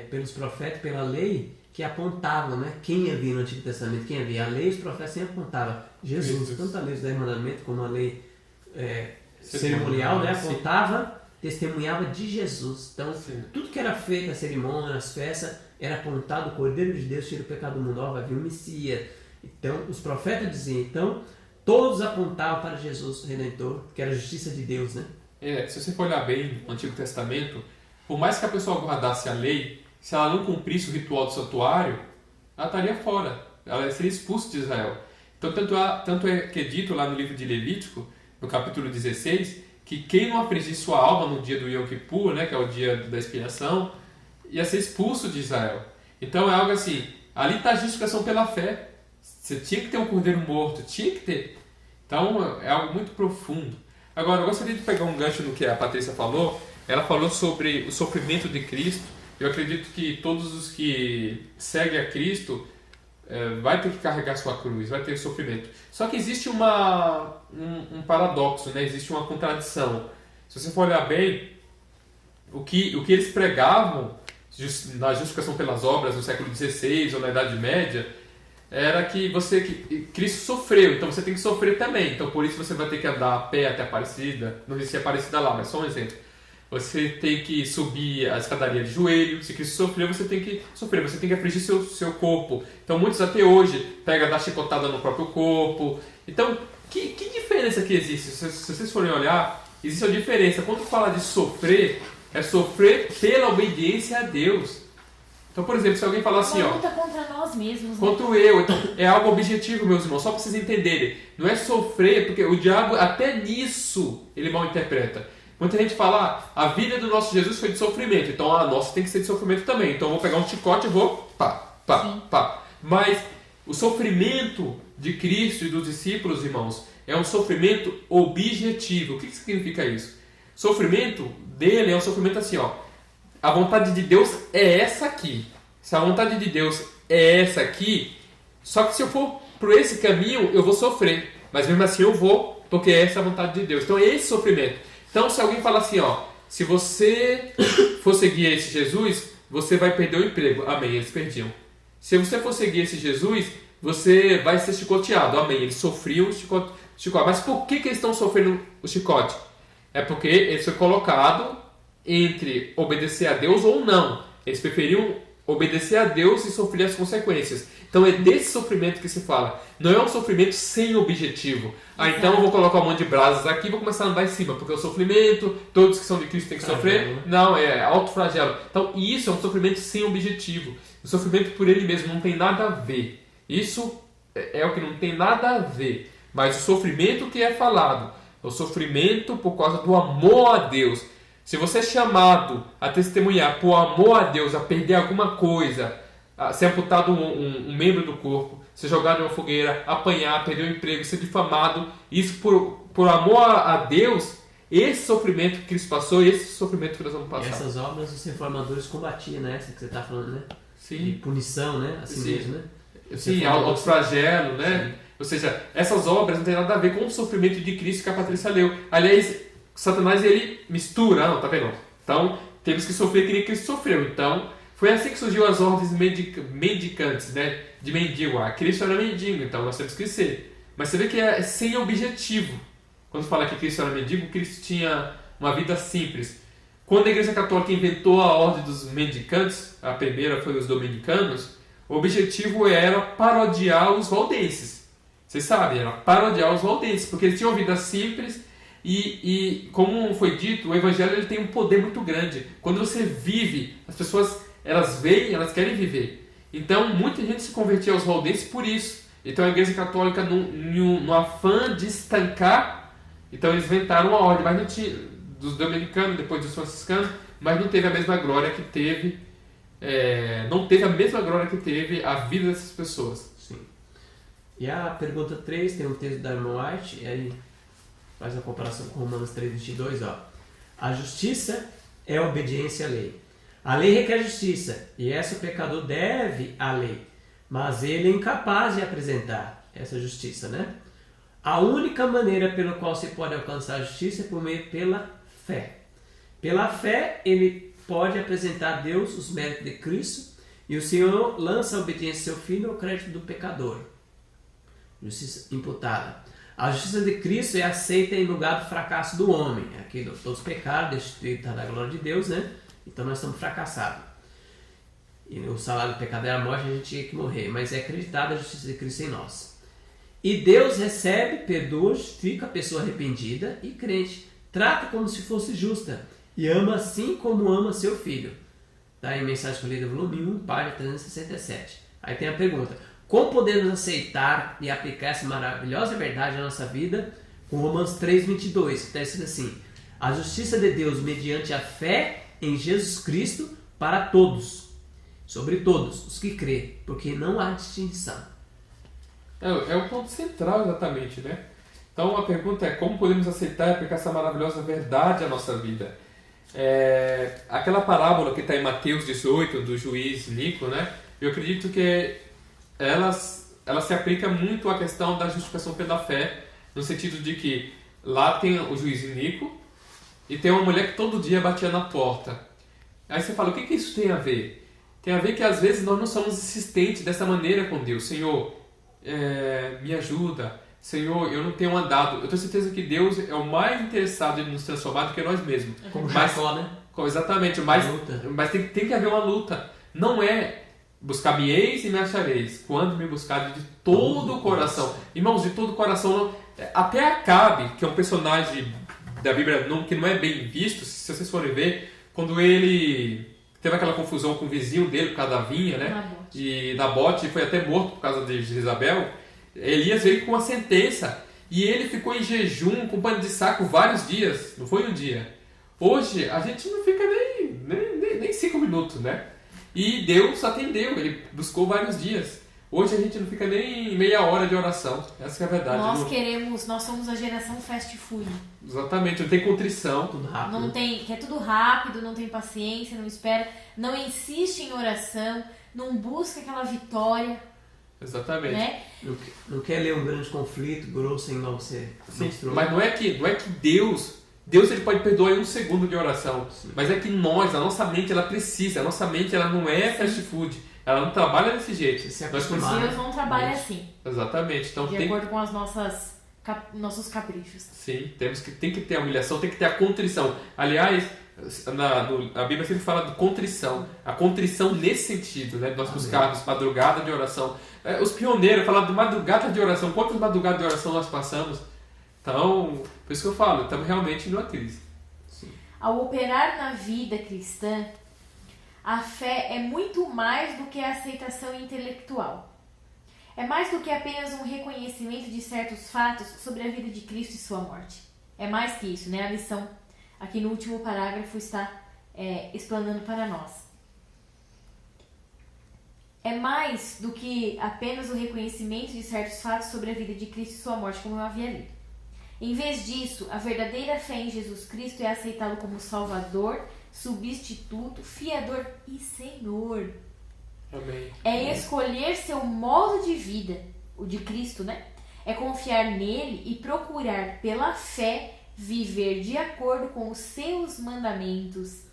pelos profetas, pela lei, que apontavam, né? Quem havia no Antigo Testamento, quem havia. A lei, os profetas sempre apontavam Jesus. Tanto a lei dos 10 mandamentos como a lei cerimonial, né? Apontava, testemunhava de Jesus. Então, tudo que era feito, a cerimônia, as festas, era apontado, o Cordeiro de Deus tira o pecado do mundo, vai vir o Messias. Então, os profetas diziam, então, todos apontavam para Jesus Redentor, que era a justiça de Deus, né? Se você for olhar bem no Antigo Testamento, por mais que a pessoa guardasse a lei, se ela não cumprisse o ritual do santuário, ela estaria fora, ela seria expulsa de Israel. Então, tanto é que é dito lá no livro de Levítico, no capítulo 16, que quem não afligir sua alma no dia do Yom Kippur, né, que é o dia da expiação, ia ser expulso de Israel. Então é algo assim, ali está a justificação pela fé. Você tinha que ter um cordeiro morto, tinha que ter. Então é algo muito profundo. Agora, eu gostaria de pegar um gancho no que a Patrícia falou. Ela falou sobre o sofrimento de Cristo. Eu acredito que todos os que seguem a Cristo vai ter que carregar sua cruz, vai ter sofrimento. Só que existe um paradoxo, né? Existe uma contradição. Se você for olhar bem, o que eles pregavam na justificação pelas obras no século XVI ou na Idade Média era que Cristo sofreu, então você tem que sofrer também. Então por isso você vai ter que andar a pé até Aparecida. Não sei se é Aparecida lá, mas só um exemplo. Você tem que subir a escadaria de joelho. Se Cristo sofreu, você tem que sofrer. Você tem que afligir seu corpo. Então muitos até hoje pegam dar chicotada no próprio corpo. Então, que diferença que existe? Se vocês forem olhar, existe uma diferença. Quando fala de sofrer, é sofrer pela obediência a Deus. Então, por exemplo, se alguém falar assim, luta contra nós mesmos. Contra eu. Então, é algo objetivo, meus irmãos. Só para vocês entenderem. Não é sofrer, porque o diabo até nisso ele mal interpreta. Muita gente fala, a vida do nosso Jesus foi de sofrimento, então a nossa tem que ser de sofrimento também. Então eu vou pegar um chicote e vou pá. Mas o sofrimento de Cristo e dos discípulos, irmãos, é um sofrimento objetivo. O que significa isso? Sofrimento dele é um sofrimento assim, ó. A vontade de Deus é essa aqui. Se a vontade de Deus é essa aqui, só que se eu for por esse caminho, eu vou sofrer. Mas mesmo assim eu vou, porque essa é a vontade de Deus. Então é esse sofrimento. Então, se alguém fala assim, ó, se você for seguir esse Jesus, você vai perder o emprego. Amém, eles perdiam. Se você for seguir esse Jesus, você vai ser chicoteado. Amém, eles sofriam o chicote. Mas por que eles estão sofrendo o chicote? É porque eles foram colocados entre obedecer a Deus ou não. Eles preferiam obedecer a Deus e sofrer as consequências. Então é desse sofrimento que se fala. Não é um sofrimento sem objetivo. Então eu vou colocar um monte de brasas aqui e vou começar a andar em cima, porque o sofrimento, todos que são de Cristo têm que sofrer. Não, é autoflagelo. Então isso é um sofrimento sem objetivo. O sofrimento por ele mesmo não tem nada a ver. Isso é o que não tem nada a ver. mas o sofrimento que é falado é o sofrimento por causa do amor a Deus. Se você é chamado a testemunhar por amor a Deus, a perder alguma coisa, a ser amputado um membro do corpo, ser jogado em uma fogueira, apanhar, perder o emprego, ser difamado, isso por amor a Deus, esse sofrimento que Cristo passou, esse sofrimento que nós vamos passar. E essas obras os reformadores combatiam, né? Essa que você está falando, né? Sim. De punição, né? Assim Sim. mesmo, né? Sim, autoflagelo, né? Sim. Ou seja, essas obras não tem nada a ver com o sofrimento de Cristo que a Patrícia leu. Aliás, Satanás, ele mistura, não, tá vendo? Então, temos que sofrer que nem Cristo sofreu. Então, foi assim que surgiu as ordens mendicantes, né? De mendigo. Cristo era mendigo, então nós temos que ser. Mas você vê que é sem objetivo. Quando fala que Cristo era mendigo, Cristo tinha uma vida simples. Quando a Igreja Católica inventou a ordem dos mendicantes, a primeira foi os dominicanos, o objetivo era parodiar os valdenses. Vocês sabem, era parodiar os valdenses, porque eles tinham uma vida simples e como foi dito, o Evangelho ele tem um poder muito grande. Quando você vive, as pessoas elas veem, elas querem viver. Então, muita gente se convertia aos valdenses por isso. Então, a Igreja Católica, no afã de estancar, então eles inventaram a ordem, mas não tinha, dos dominicanos, depois dos franciscanos, mas não teve a mesma glória que teve, não teve a mesma glória que teve a vida dessas pessoas. Sim. E a pergunta 3, tem um texto da irmã White, e aí faz a comparação com Romanos 3:22, ó. A justiça é a obediência à lei. A lei requer justiça, e essa o pecador deve à lei, mas ele é incapaz de apresentar essa justiça, né? A única maneira pela qual se pode alcançar a justiça é pela fé. Pela fé, ele pode apresentar a Deus os méritos de Cristo, e o Senhor lança a obediência ao seu filho ao crédito do pecador. Justiça imputada. A justiça de Cristo é aceita em lugar do fracasso do homem. Aqui todos pecaram, destituídos da glória de Deus, né? Então nós estamos fracassados. E o salário do pecado é a morte, a gente tinha que morrer. Mas é acreditada a justiça de Cristo em nós. E Deus recebe, perdoa, justifica a pessoa arrependida e crente. Trata como se fosse justa. E ama assim como ama seu filho. Está em Mensagem Escolhida, volume 1, página 367. Aí tem a pergunta. Como podemos aceitar e aplicar essa maravilhosa verdade na nossa vida? Com Romanos 3:22, que está escrito assim. A justiça de Deus mediante a fé em Jesus Cristo para todos, sobre todos os que crê, porque não há distinção. É o ponto central exatamente, né? Então a pergunta é como podemos aceitar e aplicar essa maravilhosa verdade à nossa vida? Aquela parábola que está em Mateus 18, do juiz Nico, né? Eu acredito que ela se aplica muito à questão da justificação pela fé, no sentido de que lá tem o juiz Nico e tem uma mulher que todo dia batia na porta. Aí você fala, o que isso tem a ver? Tem a ver que às vezes nós não somos insistentes dessa maneira com Deus. Senhor, me ajuda. Senhor, eu não tenho andado. Eu tenho certeza que Deus é o mais interessado em nos transformar do que nós mesmos. Como Jacó, né? Exatamente, mas tem que haver uma luta. Não é buscar-me-eis e me achareis, quando me buscar de todo o coração. Irmãos, de todo o coração. Não, até Acabe, que é um personagem da Bíblia que não é bem visto, se vocês forem ver, quando ele teve aquela confusão com o vizinho dele por causa da vinha, né? E Nabote foi até morto por causa de Jezabel. Elias veio com uma sentença e ele ficou em jejum com pano de saco vários dias, não foi um dia. Hoje a gente não fica nem 5 minutos, né? E Deus atendeu, ele buscou vários dias. Hoje a gente não fica nem meia hora de oração. Essa é a verdade. Nós somos a geração fast food. Exatamente, não tem contrição. Tudo rápido. Quer tudo rápido, não tem paciência, não espera, não insiste em oração, não busca aquela vitória. Exatamente. Né? Não quer ler um grande conflito grosso em igual você mostrou. Mas não é que Deus ele pode perdoar em um segundo de oração. Sim. Mas é que a nossa mente ela precisa. A nossa mente ela não é fast food. Ela não trabalha desse jeito. Deus não trabalha assim. Exatamente. Então, de acordo com as nossos caprichos. Sim, tem que ter a humilhação, tem que ter a contrição. Aliás, a Bíblia sempre fala de contrição. A contrição nesse sentido, né? Nós buscarmos madrugada de oração. Os pioneiros falaram de madrugada de oração. Quantas madrugadas de oração nós passamos? Então, por isso que eu falo, estamos realmente numa crise. Sim. Ao operar na vida cristã, a fé é muito mais do que a aceitação intelectual. é mais do que apenas um reconhecimento de certos fatos sobre a vida de Cristo e sua morte. É mais que isso, né? A lição aqui no último parágrafo está explanando para nós. É mais do que apenas o reconhecimento de certos fatos sobre a vida de Cristo e sua morte, como eu havia lido. Em vez disso, a verdadeira fé em Jesus Cristo é aceitá-lo como Salvador, substituto, fiador e Senhor. Amém. É escolher seu modo de vida, o de Cristo, né? É confiar nele e procurar pela fé viver de acordo com os seus mandamentos.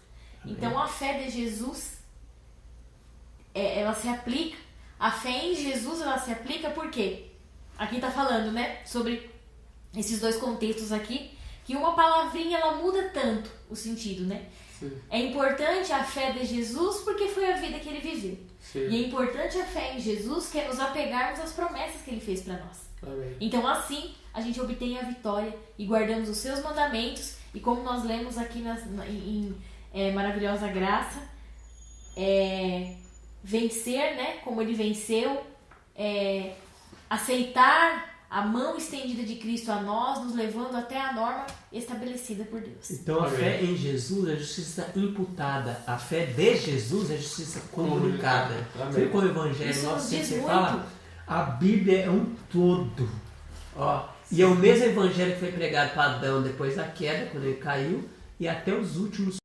Amém. Então a fé de Jesus, ela se aplica. A fé em Jesus, ela se aplica porque aqui está falando, né, sobre esses dois contextos aqui, que uma palavrinha ela muda tanto o sentido, né? Sim. É importante a fé de Jesus porque foi a vida que ele viveu. Sim. E é importante a fé em Jesus que é nos apegarmos às promessas que ele fez para nós. Amém. Então assim a gente obtém a vitória e guardamos os seus mandamentos, e como nós lemos aqui em Maravilhosa Graça, vencer, né, como ele venceu, aceitar a mão estendida de Cristo a nós, nos levando até a norma estabelecida por Deus. Então a fé em Jesus é justiça imputada, a fé de Jesus é justiça comunicada. Você com o Evangelho, Isso nosso nos diz Senhor muito. fala, a Bíblia é um todo. Ó, e é o mesmo Evangelho que foi pregado para Adão depois da queda, quando ele caiu, e até os últimos.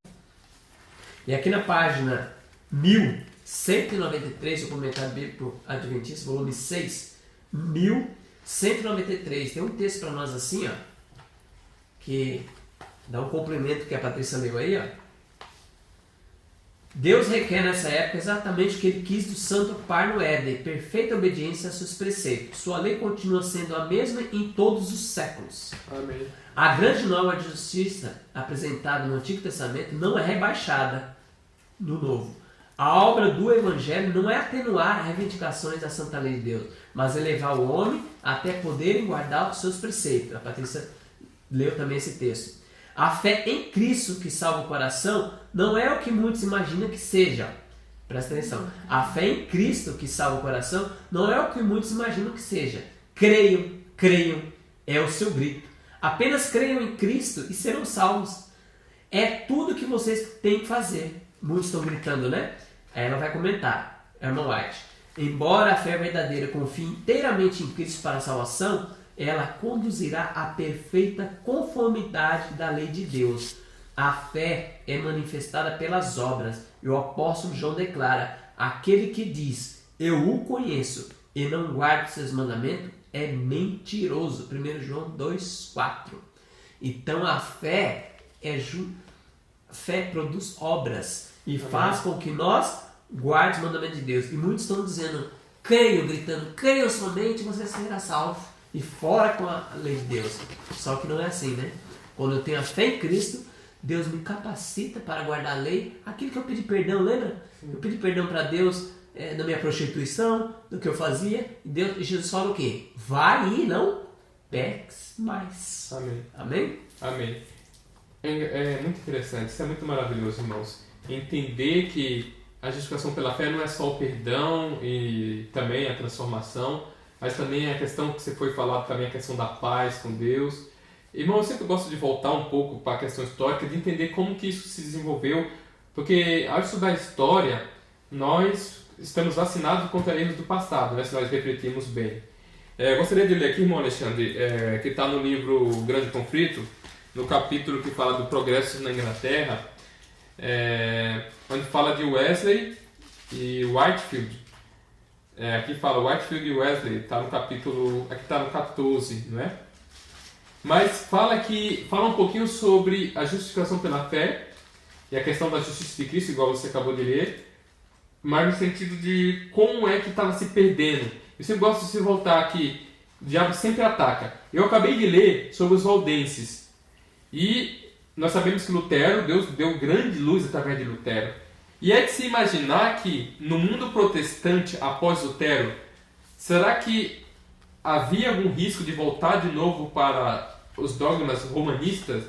E aqui na página 1193, o Comentário Bíblico Adventista, volume 6, 1193, tem um texto para nós assim, ó, que dá um complemento que a Patrícia leu aí, ó. Deus requer nessa época exatamente o que ele quis do Santo Pai no Éden, perfeita obediência a seus preceitos. Sua lei continua sendo a mesma em todos os séculos. Amém. A grande norma de justiça apresentada no Antigo Testamento não é rebaixada no Novo. A obra do Evangelho não é atenuar as reivindicações da Santa Lei de Deus, mas elevar o homem até poderem guardar os seus preceitos. A Patrícia leu também esse texto. A fé em Cristo que salva o coração não é o que muitos imaginam que seja. Presta atenção. A fé em Cristo que salva o coração não é o que muitos imaginam que seja. Creiam, creiam, é o seu grito. Apenas creiam em Cristo e serão salvos. É tudo que vocês têm que fazer. Muitos estão gritando, né? Aí ela vai comentar, Irmã White. Embora a fé verdadeira confie inteiramente em Cristo para a salvação, ela conduzirá à perfeita conformidade da lei de Deus. A fé é manifestada pelas obras. E o apóstolo João declara, aquele que diz, eu o conheço e não guarda seus mandamentos, é mentiroso. 1 João 2,4. Então a fé fé produz obras e faz com que nós guardemos o mandamento de Deus. E muitos estão dizendo, creiam, gritando, creiam somente, você será salvo. E fora com a lei de Deus. Só que não é assim, né? Quando eu tenho a fé em Cristo, Deus me capacita para guardar a lei. Aquilo que eu pedi perdão, lembra? Eu pedi perdão para Deus na minha prostituição, do que eu fazia. E Jesus fala o quê? Vai e não peques mais. Amém. Amém? Amém. É muito interessante, isso é muito maravilhoso, irmãos. Entender que a justificação pela fé não é só o perdão e também a transformação, mas também a questão que você foi falado, também a questão da paz com Deus. Irmão, eu sempre gosto de voltar um pouco para a questão histórica, de entender como que isso se desenvolveu, porque ao estudar a história, nós estamos vacinados contra erros do passado, né, se nós refletirmos bem. Eu gostaria de ler aqui, irmão Alexandre, que está no livro O Grande Conflito, no capítulo que fala do progresso na Inglaterra, onde fala de Wesley e Whitefield. Aqui fala Whitefield e Wesley, tá no capítulo, aqui está no 14, não é? Mas fala um pouquinho sobre a justificação pela fé e a questão da justiça de Cristo, igual você acabou de ler, mas no sentido de como é que estava se perdendo. Eu sempre gosto de se voltar aqui, o diabo sempre ataca. Eu acabei de ler sobre os valdenses e nós sabemos que Lutero, Deus deu grande luz através de Lutero. E é de se imaginar que no mundo protestante após Lutero, será que havia algum risco de voltar de novo para os dogmas romanistas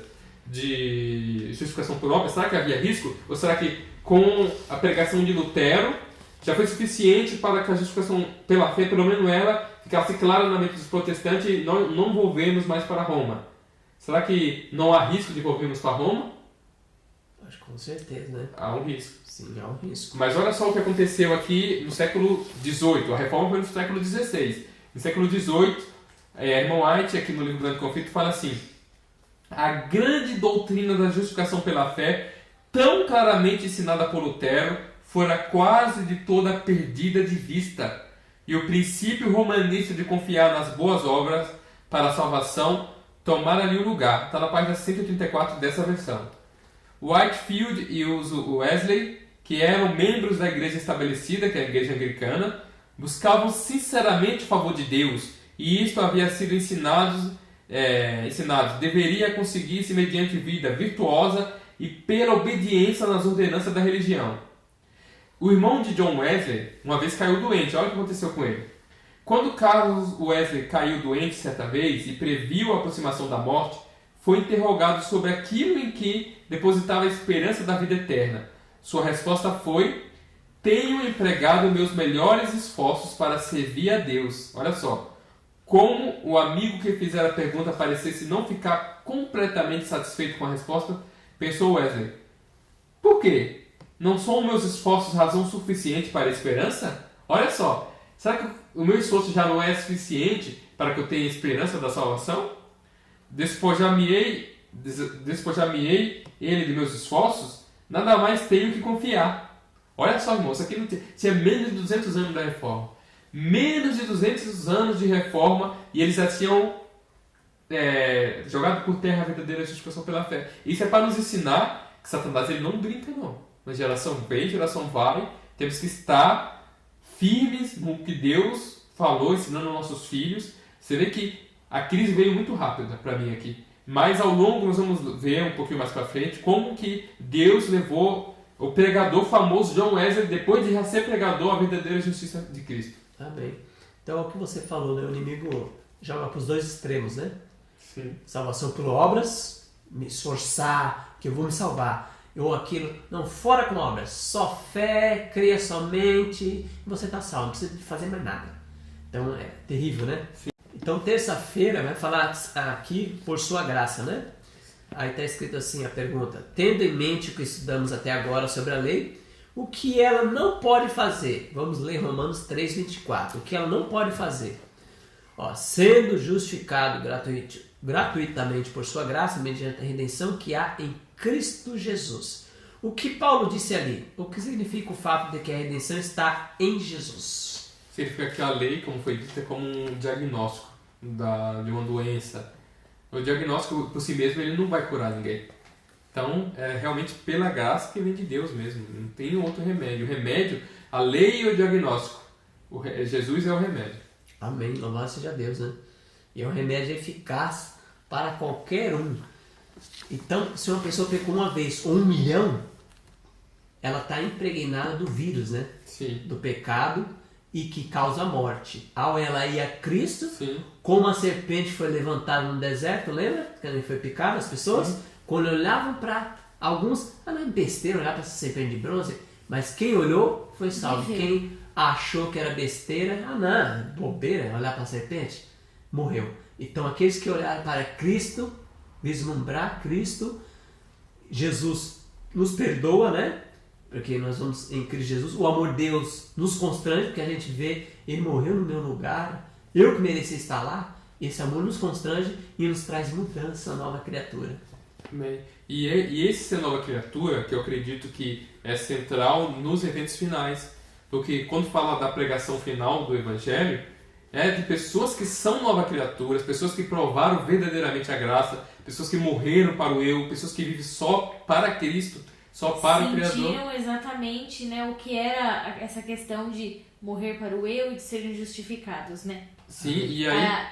de justificação por obra? Será que havia risco? Ou será que com a pregação de Lutero já foi suficiente para que a justificação pela fé, pelo menos ela, ficasse clara na mente dos protestantes e nós não volvemos mais para Roma. Será que não há risco de volvermos para Roma? Acho que com certeza, né? Há um risco. Sim, há um risco. Mas olha só o que aconteceu aqui no século XVIII. A reforma foi no século XVI. No século XVIII, irmão White, aqui no livro Grande Conflito, fala assim: a grande doutrina da justificação pela fé, tão claramente ensinada por Lutero, fora quase de toda perdida de vista, e o princípio romanista de confiar nas boas obras para a salvação tomara ali o lugar. Está na página 134 dessa versão. Whitefield e o Wesley, que eram membros da igreja estabelecida, que é a igreja anglicana, buscavam sinceramente o favor de Deus, e isto havia sido ensinado, deveria conseguir-se mediante vida virtuosa e pela obediência nas ordenanças da religião. O irmão de John Wesley uma vez caiu doente. Olha o que aconteceu com ele. Quando Carlos Wesley caiu doente certa vez e previu a aproximação da morte, foi interrogado sobre aquilo em que depositava a esperança da vida eterna. Sua resposta foi: tenho empregado meus melhores esforços para servir a Deus. Olha só. Como o amigo que fizera a pergunta parecesse não ficar completamente satisfeito com a resposta, pensou Wesley: por quê? Não são meus esforços razão suficiente para a esperança? Olha só, será que o meu esforço já não é suficiente para que eu tenha esperança da salvação? Despojar-me-ei ele de meus esforços? Nada mais tenho que confiar. Olha só, irmão, isso aqui não tinha menos de 200 anos da reforma. Menos de 200 anos de reforma e eles já tinham jogado por terra a verdadeira justificação pela fé. Isso é para nos ensinar que Satanás ele não brinca, não. Uma geração vem, geração vai. Temos que estar firmes no que Deus falou, ensinando aos nossos filhos. Você vê que a crise veio muito rápida para mim aqui. Mas ao longo nós vamos ver um pouquinho mais para frente como que Deus levou o pregador famoso John Wesley, depois de já ser pregador, a verdadeira justiça de Cristo. Amém. Então é o que você falou, né? O inimigo joga para os dois extremos, né? Sim. Salvação por obras, me esforçar, que eu vou me salvar. Ou aquilo, não, fora com obras, só fé, creia somente, você está salvo, não precisa de fazer mais nada. Então é terrível, né? Sim. Então terça-feira vai falar aqui por sua graça, né? Aí está escrito assim a pergunta: tendo em mente o que estudamos até agora sobre a lei, o que ela não pode fazer? Vamos ler Romanos 3,24. O que ela não pode fazer? Sendo justificado gratuitamente por sua graça, mediante a redenção que há em Cristo Jesus. O que Paulo disse ali? O que significa o fato de que a redenção está em Jesus? Significa que a lei, como foi dito, é como um diagnóstico de uma doença. O diagnóstico por si mesmo ele não vai curar ninguém. Então, é realmente pela graça que vem de Deus mesmo. Não tem outro remédio. O remédio, a lei e o diagnóstico. Jesus é o remédio. Amém. Louvado seja Deus, né? E é um remédio eficaz para qualquer um. Então, se uma pessoa pecou uma vez ou 1 milhão, ela está impregnada do vírus, né? Sim. Do pecado e que causa morte. Ao ela ir a Cristo, sim, como a serpente foi levantada no deserto, lembra? Quando ele foi picado, as pessoas, sim, quando olhavam para alguns, não é besteira olhar para essa serpente de bronze, mas quem olhou foi salvo. Quem achou que era besteira, não, bobeira olhar para a serpente, morreu. Então aqueles que olharam para Cristo, vislumbrar Cristo, Jesus nos perdoa, né? Porque nós vamos em Cristo Jesus, o amor de Deus nos constrange, porque a gente vê, Ele morreu no meu lugar, eu que merecia estar lá, esse amor nos constrange e nos traz mudança, nova criatura. Amém. E esse ser nova criatura, que eu acredito que é central nos eventos finais, porque quando fala da pregação final do Evangelho, é de pessoas que são nova criaturas, pessoas que provaram verdadeiramente a graça, pessoas que morreram para o eu, pessoas que vivem só para Cristo, só para o Criador. Sentiram exatamente, né, o que era essa questão de morrer para o eu e de serem justificados, né? Sim, e aí...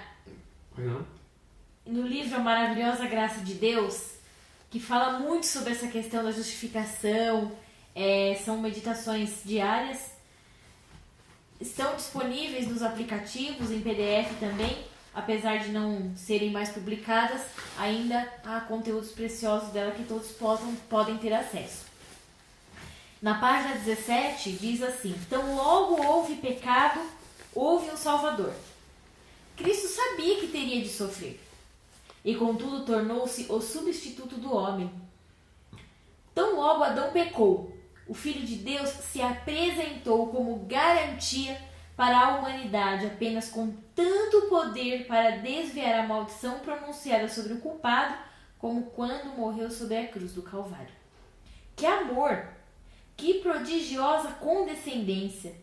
No livro A Maravilhosa Graça de Deus, que fala muito sobre essa questão da justificação, são meditações diárias, estão disponíveis nos aplicativos, em PDF também, apesar de não serem mais publicadas, ainda há conteúdos preciosos dela que todos podem ter acesso. Na página 17 diz assim: então logo houve pecado, houve um Salvador. Cristo sabia que teria de sofrer, e contudo tornou-se o substituto do homem. Tão logo Adão pecou, o Filho de Deus se apresentou como garantia para a humanidade, apenas com tanto poder para desviar a maldição pronunciada sobre o culpado, como quando morreu sobre a cruz do Calvário. Que amor! Que prodigiosa condescendência!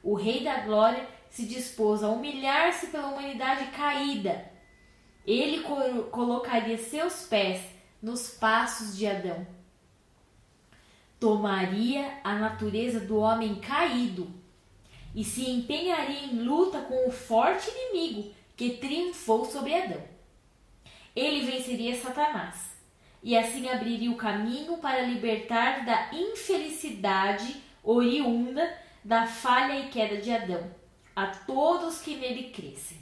O Rei da Glória se dispôs a humilhar-se pela humanidade caída. Ele colocaria seus pés nos passos de Adão. Tomaria a natureza do homem caído e se empenharia em luta com o forte inimigo que triunfou sobre Adão. Ele venceria Satanás e assim abriria o caminho para libertar da infelicidade oriunda da falha e queda de Adão a todos que nele crescem.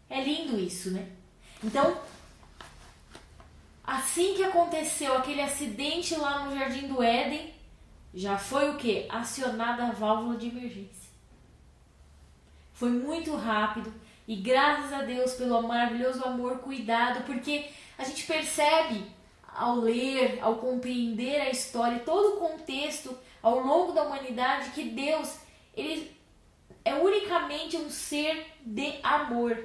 É lindo isso, né? Então, assim que aconteceu aquele acidente lá no Jardim do Éden, já foi o quê? Acionada a válvula de emergência. Foi muito rápido e graças a Deus pelo maravilhoso amor, cuidado, porque a gente percebe ao ler, ao compreender a história, todo o contexto ao longo da humanidade que Deus, ele é unicamente um ser de amor.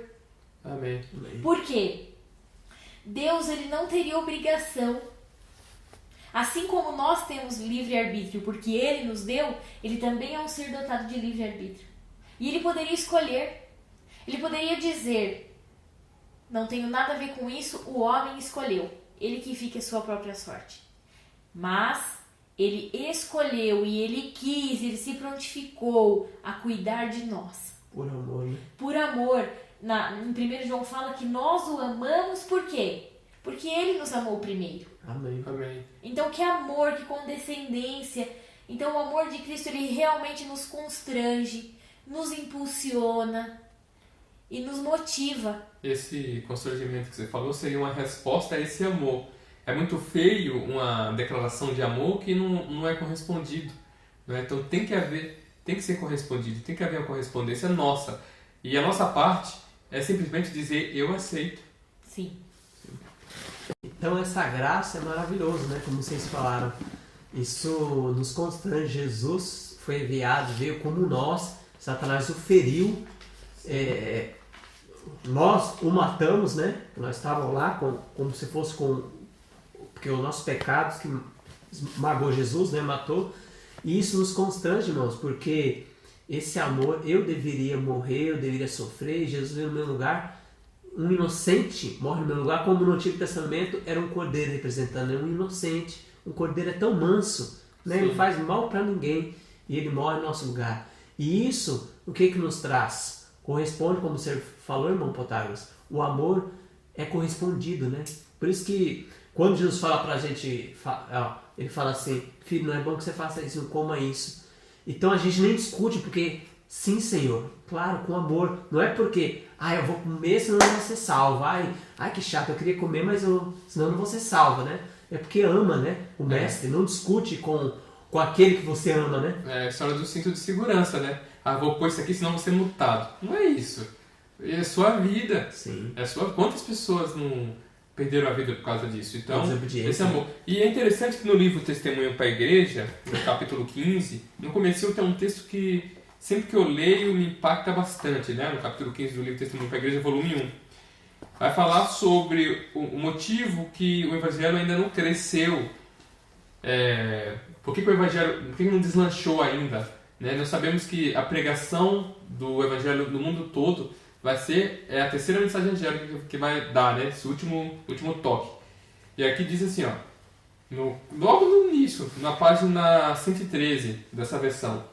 Amém. Por quê? Deus, ele não teria obrigação. Assim como nós temos livre-arbítrio, porque ele nos deu, ele também é um ser dotado de livre-arbítrio. E ele poderia escolher. Ele poderia dizer: não tenho nada a ver com isso, o homem escolheu. Ele que fique a sua própria sorte. Mas ele escolheu e ele quis, ele se prontificou a cuidar de nós. Por amor, né? Por amor. Em 1 João fala que nós o amamos por quê? Porque ele nos amou primeiro. Amém. Amém. Então que amor, que condescendência. Então o amor de Cristo, ele realmente nos constrange, nos impulsiona e nos motiva. Esse constrangimento que você falou seria uma resposta a esse amor. É muito feio uma declaração de amor que não é correspondido, né? Então tem que ser correspondido, tem que haver uma correspondência nossa. E a nossa parte é simplesmente dizer: eu aceito. Sim. Então essa graça é maravilhosa, né? Como vocês falaram. Isso nos constrange. Jesus foi enviado, veio como nós. Satanás o feriu. Nós o matamos, né? Nós estávamos lá como se fosse porque os nossos pecados que magoou Jesus, né? Matou. E isso nos constrange, irmãos, porque esse amor, eu deveria morrer, eu deveria sofrer, Jesus veio no meu lugar. Um inocente morre no meu lugar, como no Antigo Testamento era um cordeiro representando, um inocente. Um cordeiro é tão manso, né? Ele não faz mal para ninguém e ele morre no nosso lugar. E isso, o que nos traz? Corresponde, como você falou, irmão Protágoras, o amor é correspondido, né? Por isso que quando Jesus fala pra gente, ele fala assim: filho, não é bom que você faça isso, não coma isso. Então a gente nem discute, porque sim, Senhor, claro, com amor. Não é porque, eu vou comer, senão eu não vou ser salvo. Ai, que chato, eu queria comer, mas senão eu não vou ser salvo, né? É porque ama, né? O mestre não discute com aquele que você ama, né? É a história do cinto de segurança, né? Vou pôr isso aqui, senão vou ser multado. Não é isso. É sua vida. Sim. Quantas pessoas não perderam a vida por causa disso? Então, esse né? amor. E é interessante que no livro Testemunho para a Igreja, no capítulo 15, no começo tem um texto que sempre que eu leio me impacta bastante, né? No capítulo 15 do livro Testemunho para a Igreja, volume 1. Vai falar sobre o motivo que o Evangelho ainda não cresceu. Por que o Evangelho não deslanchou ainda? Né? Nós sabemos que a pregação do Evangelho no mundo todo vai ser a terceira mensagem angélica que vai dar, né? Esse último toque. E aqui diz assim, logo no início, na página 113 dessa versão: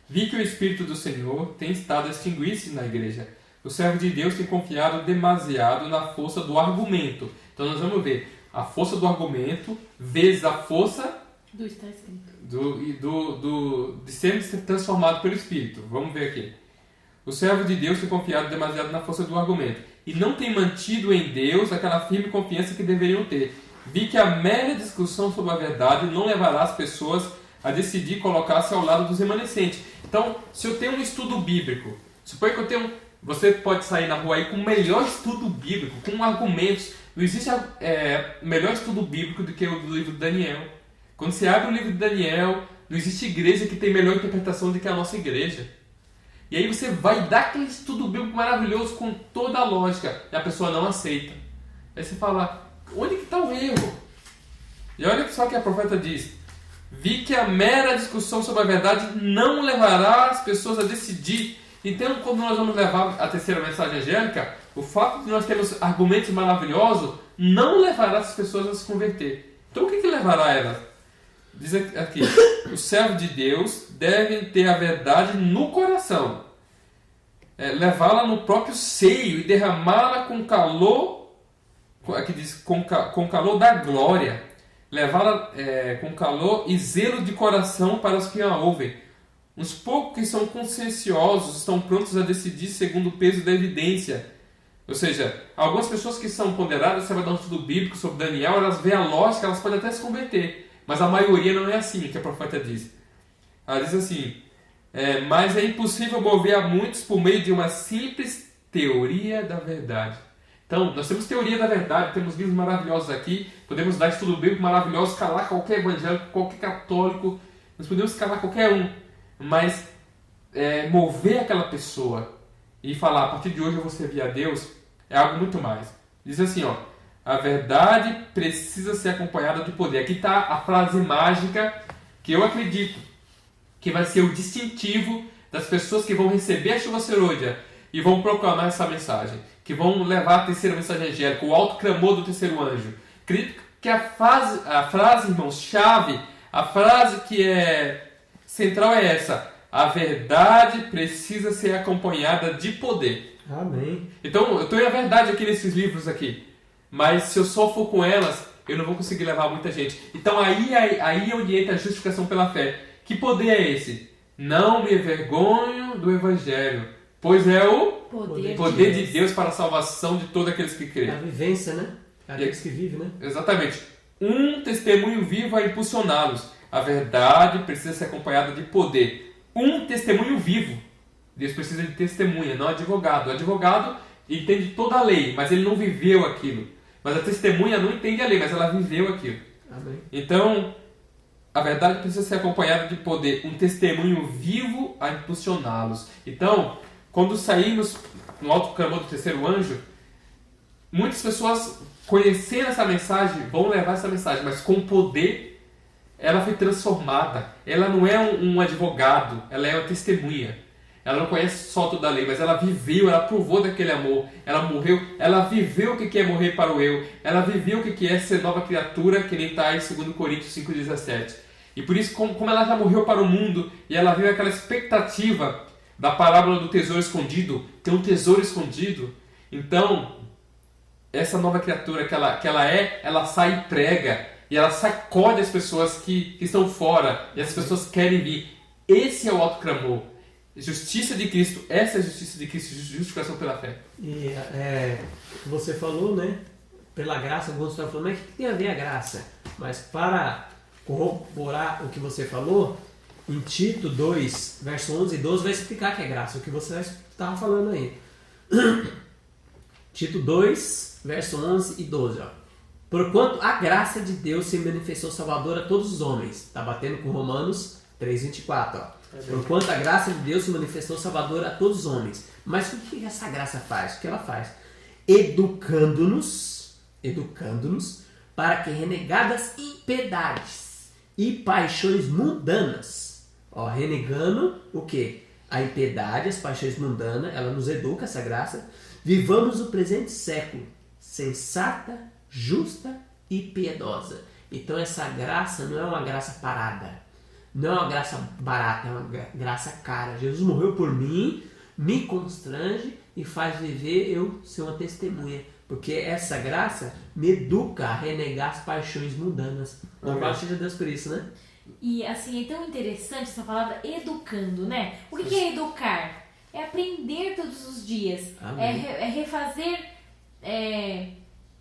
vi que o Espírito do Senhor tem estado a extinguir-se na igreja. O servo de Deus tem confiado demasiado na força do argumento. Então nós vamos ver a força do argumento vezes a força do estar escrito. De ser transformado pelo Espírito. Vamos ver aqui. O servo de Deus tem confiado demasiado na força do argumento e não tem mantido em Deus aquela firme confiança que deveriam ter. Vi que a mera discussão sobre a verdade não levará as pessoas a decidir colocar-se ao lado dos remanescentes. Então, se eu tenho um estudo bíblico, suponha que eu tenho... Você pode sair na rua aí com o melhor estudo bíblico, com argumentos. Não existe melhor estudo bíblico do que o do livro de Daniel. Quando você abre o livro de Daniel, não existe igreja que tem melhor interpretação do que a nossa igreja. E aí você vai dar aquele estudo bíblico maravilhoso com toda a lógica, e a pessoa não aceita. Aí você fala, onde que está o erro? E olha só o que a profeta diz. Vi que a mera discussão sobre a verdade não levará as pessoas a decidir. Então, quando nós vamos levar a terceira mensagem angélica, o fato de nós termos argumentos maravilhosos não levará as pessoas a se converter. Então, o que levará elas? Diz aqui, os servos de Deus devem ter a verdade no coração, levá-la no próprio seio e derramá-la com calor, aqui diz, com calor da glória, levá-la com calor e zelo de coração para os que a ouvem. Uns poucos que são conscienciosos estão prontos a decidir segundo o peso da evidência. Ou seja, algumas pessoas que são ponderadas, você vai dar um estudo bíblico sobre Daniel, elas veem a lógica, elas podem até se converter. Mas a maioria não é assim, que a profeta diz. Ela diz assim, mas é impossível mover a muitos por meio de uma simples teoria da verdade. Então, nós temos teoria da verdade, temos livros maravilhosos aqui, podemos dar estudo bíblico maravilhoso, calar qualquer evangélico, qualquer católico, nós podemos calar qualquer um. Mas mover aquela pessoa e falar, a partir de hoje eu vou servir a Deus, é algo muito mais. Diz assim, a verdade precisa ser acompanhada de poder. Aqui está a frase mágica que eu acredito que vai ser o distintivo das pessoas que vão receber a chuva serôdia e vão proclamar essa mensagem, que vão levar a terceira mensagem angélica, o alto clamor do terceiro anjo. Acredito que a frase, irmãos, chave, a frase que é central é essa: a verdade precisa ser acompanhada de poder. Amém. Então, eu tenho a verdade aqui nesses livros aqui, mas se eu só for com elas, eu não vou conseguir levar muita gente. Então aí é onde entra a justificação pela fé. Que poder é esse? Não me envergonho do Evangelho, pois é o poder de Deus para a salvação de todos aqueles que creem. É a vivência, né? Aqueles que vivem, né? Exatamente. Um testemunho vivo a impulsioná-los. A verdade precisa ser acompanhada de poder. Um testemunho vivo. Deus precisa de testemunha, não advogado. O advogado entende toda a lei, mas ele não viveu aquilo. Mas a testemunha não entende a lei, mas ela viveu aquilo. Amém. Então, a verdade precisa ser acompanhada de poder. Um testemunho vivo a impulsioná-los. Então, quando saímos no alto clamor do terceiro anjo, muitas pessoas, conhecendo essa mensagem, vão levar essa mensagem, mas com poder, ela foi transformada. Ela não é um advogado, ela é uma testemunha. Ela não conhece só toda a lei, mas ela viveu, ela provou daquele amor. Ela morreu, ela viveu o que é morrer para o eu. Ela viveu o que é ser nova criatura, que nem está em 2 Coríntios 5,17. E por isso, como ela já morreu para o mundo, e ela viu aquela expectativa da parábola do tesouro escondido, tem um tesouro escondido. Então, essa nova criatura que ela sai e prega, e ela sacode as pessoas que estão fora, e as pessoas querem vir. Esse é o alto clamor. Justiça de Cristo, essa é a justiça de Cristo, justificação pela fé. E você falou, né? Pela graça, alguns estão falando, mas o que tem a ver a graça? Mas para corroborar o que você falou, em Tito 2, verso 11 e 12, vai explicar que é graça, o que você estava falando aí. Tito 2, verso 11 e 12, ó. Porquanto a graça de Deus se manifestou salvadora a todos os homens. Está batendo com Romanos 3,24, ó. Porquanto a graça de Deus se manifestou salvadora a todos os homens. Mas o que essa graça faz? O que ela faz? Educando-nos para que renegadas impiedades e paixões mundanas. Ó, renegando o quê? A impiedade, as paixões mundanas, ela nos educa, essa graça. Vivamos o presente século, sensata, justa e piedosa. Então essa graça não é uma graça parada. Não é uma graça barata, é uma graça cara. Jesus morreu por mim, me constrange e faz viver eu ser uma testemunha. Porque essa graça me educa a renegar as paixões mundanas. Louvado seja Deus por isso, né? E assim, é tão interessante essa palavra educando, né? O que é educar? É aprender todos os dias. É refazer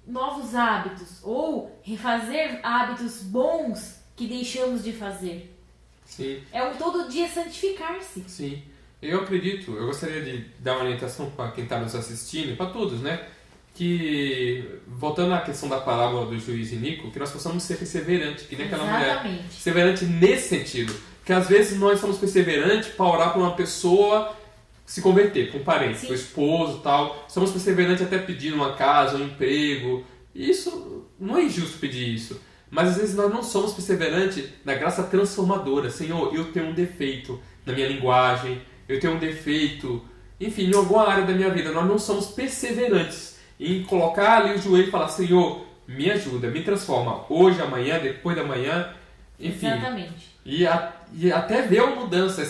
novos hábitos ou refazer hábitos bons que deixamos de fazer. Sim. É um todo dia santificar-se. Sim. Eu acredito, eu gostaria de dar uma orientação para quem está nos assistindo, para todos, né? Que, voltando à questão da parábola do juiz Inico, que nós possamos ser perseverantes, que nem aquela mulher. Perseverante nesse sentido. Que às vezes nós somos perseverantes para orar por uma pessoa se converter, com um parente, com o esposo e tal. Somos perseverantes até pedindo uma casa, um emprego. Isso não é injusto pedir isso. Mas às vezes nós não somos perseverantes na graça transformadora. Senhor, eu tenho um defeito na minha linguagem, eu tenho um defeito, enfim, em alguma área da minha vida. Nós não somos perseverantes em colocar ali o joelho e falar, Senhor, me ajuda, me transforma. Hoje, amanhã, depois da manhã, enfim. Exatamente. E até ver uma mudança,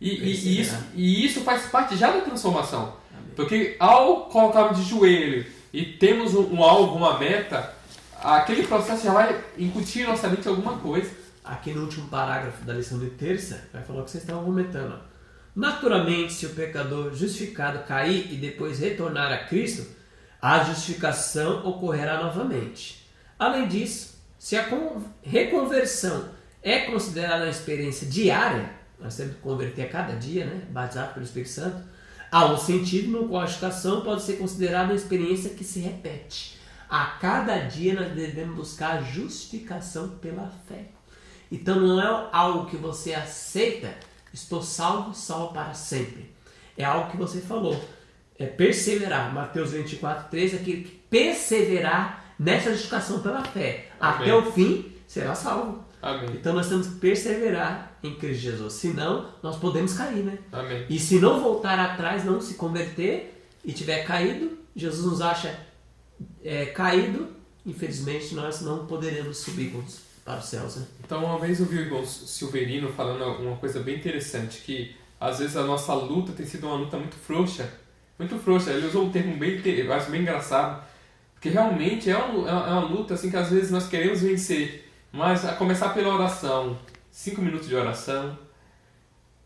e isso faz parte já da transformação. Amém. Porque ao colocarmos de joelho e temos um alvo, uma meta, aquele processo já vai incutir em nossa mente alguma coisa. Aqui no último parágrafo da lição de terça, vai falar o que vocês estavam comentando. Naturalmente, se o pecador justificado cair e depois retornar a Cristo, a justificação ocorrerá novamente. Além disso, se a reconversão é considerada uma experiência diária, nós temos que converter a cada dia, né? Batizado pelo Espírito Santo, há um sentido no qual a justificação pode ser considerada uma experiência que se repete. A cada dia nós devemos buscar a justificação pela fé. Então não é algo que você aceita, estou salvo para sempre. É algo que você falou, é perseverar. Mateus 24:3, aquele que perseverar nessa justificação pela fé. Amém. Até o fim será salvo. Amém. Então nós temos que perseverar em Cristo Jesus. Senão nós podemos cair, né? Amém. E se não voltar atrás, não se converter e tiver caído, Jesus nos acha caído, infelizmente nós não poderemos subir para os céus, né? Então uma vez eu vi o irmão Silverino falando uma coisa bem interessante, que às vezes a nossa luta tem sido uma luta muito frouxa. Muito frouxa. Ele usou um termo eu acho bem engraçado, porque realmente é uma luta assim, que às vezes nós queremos vencer, mas a começar pela oração, 5 minutos de oração,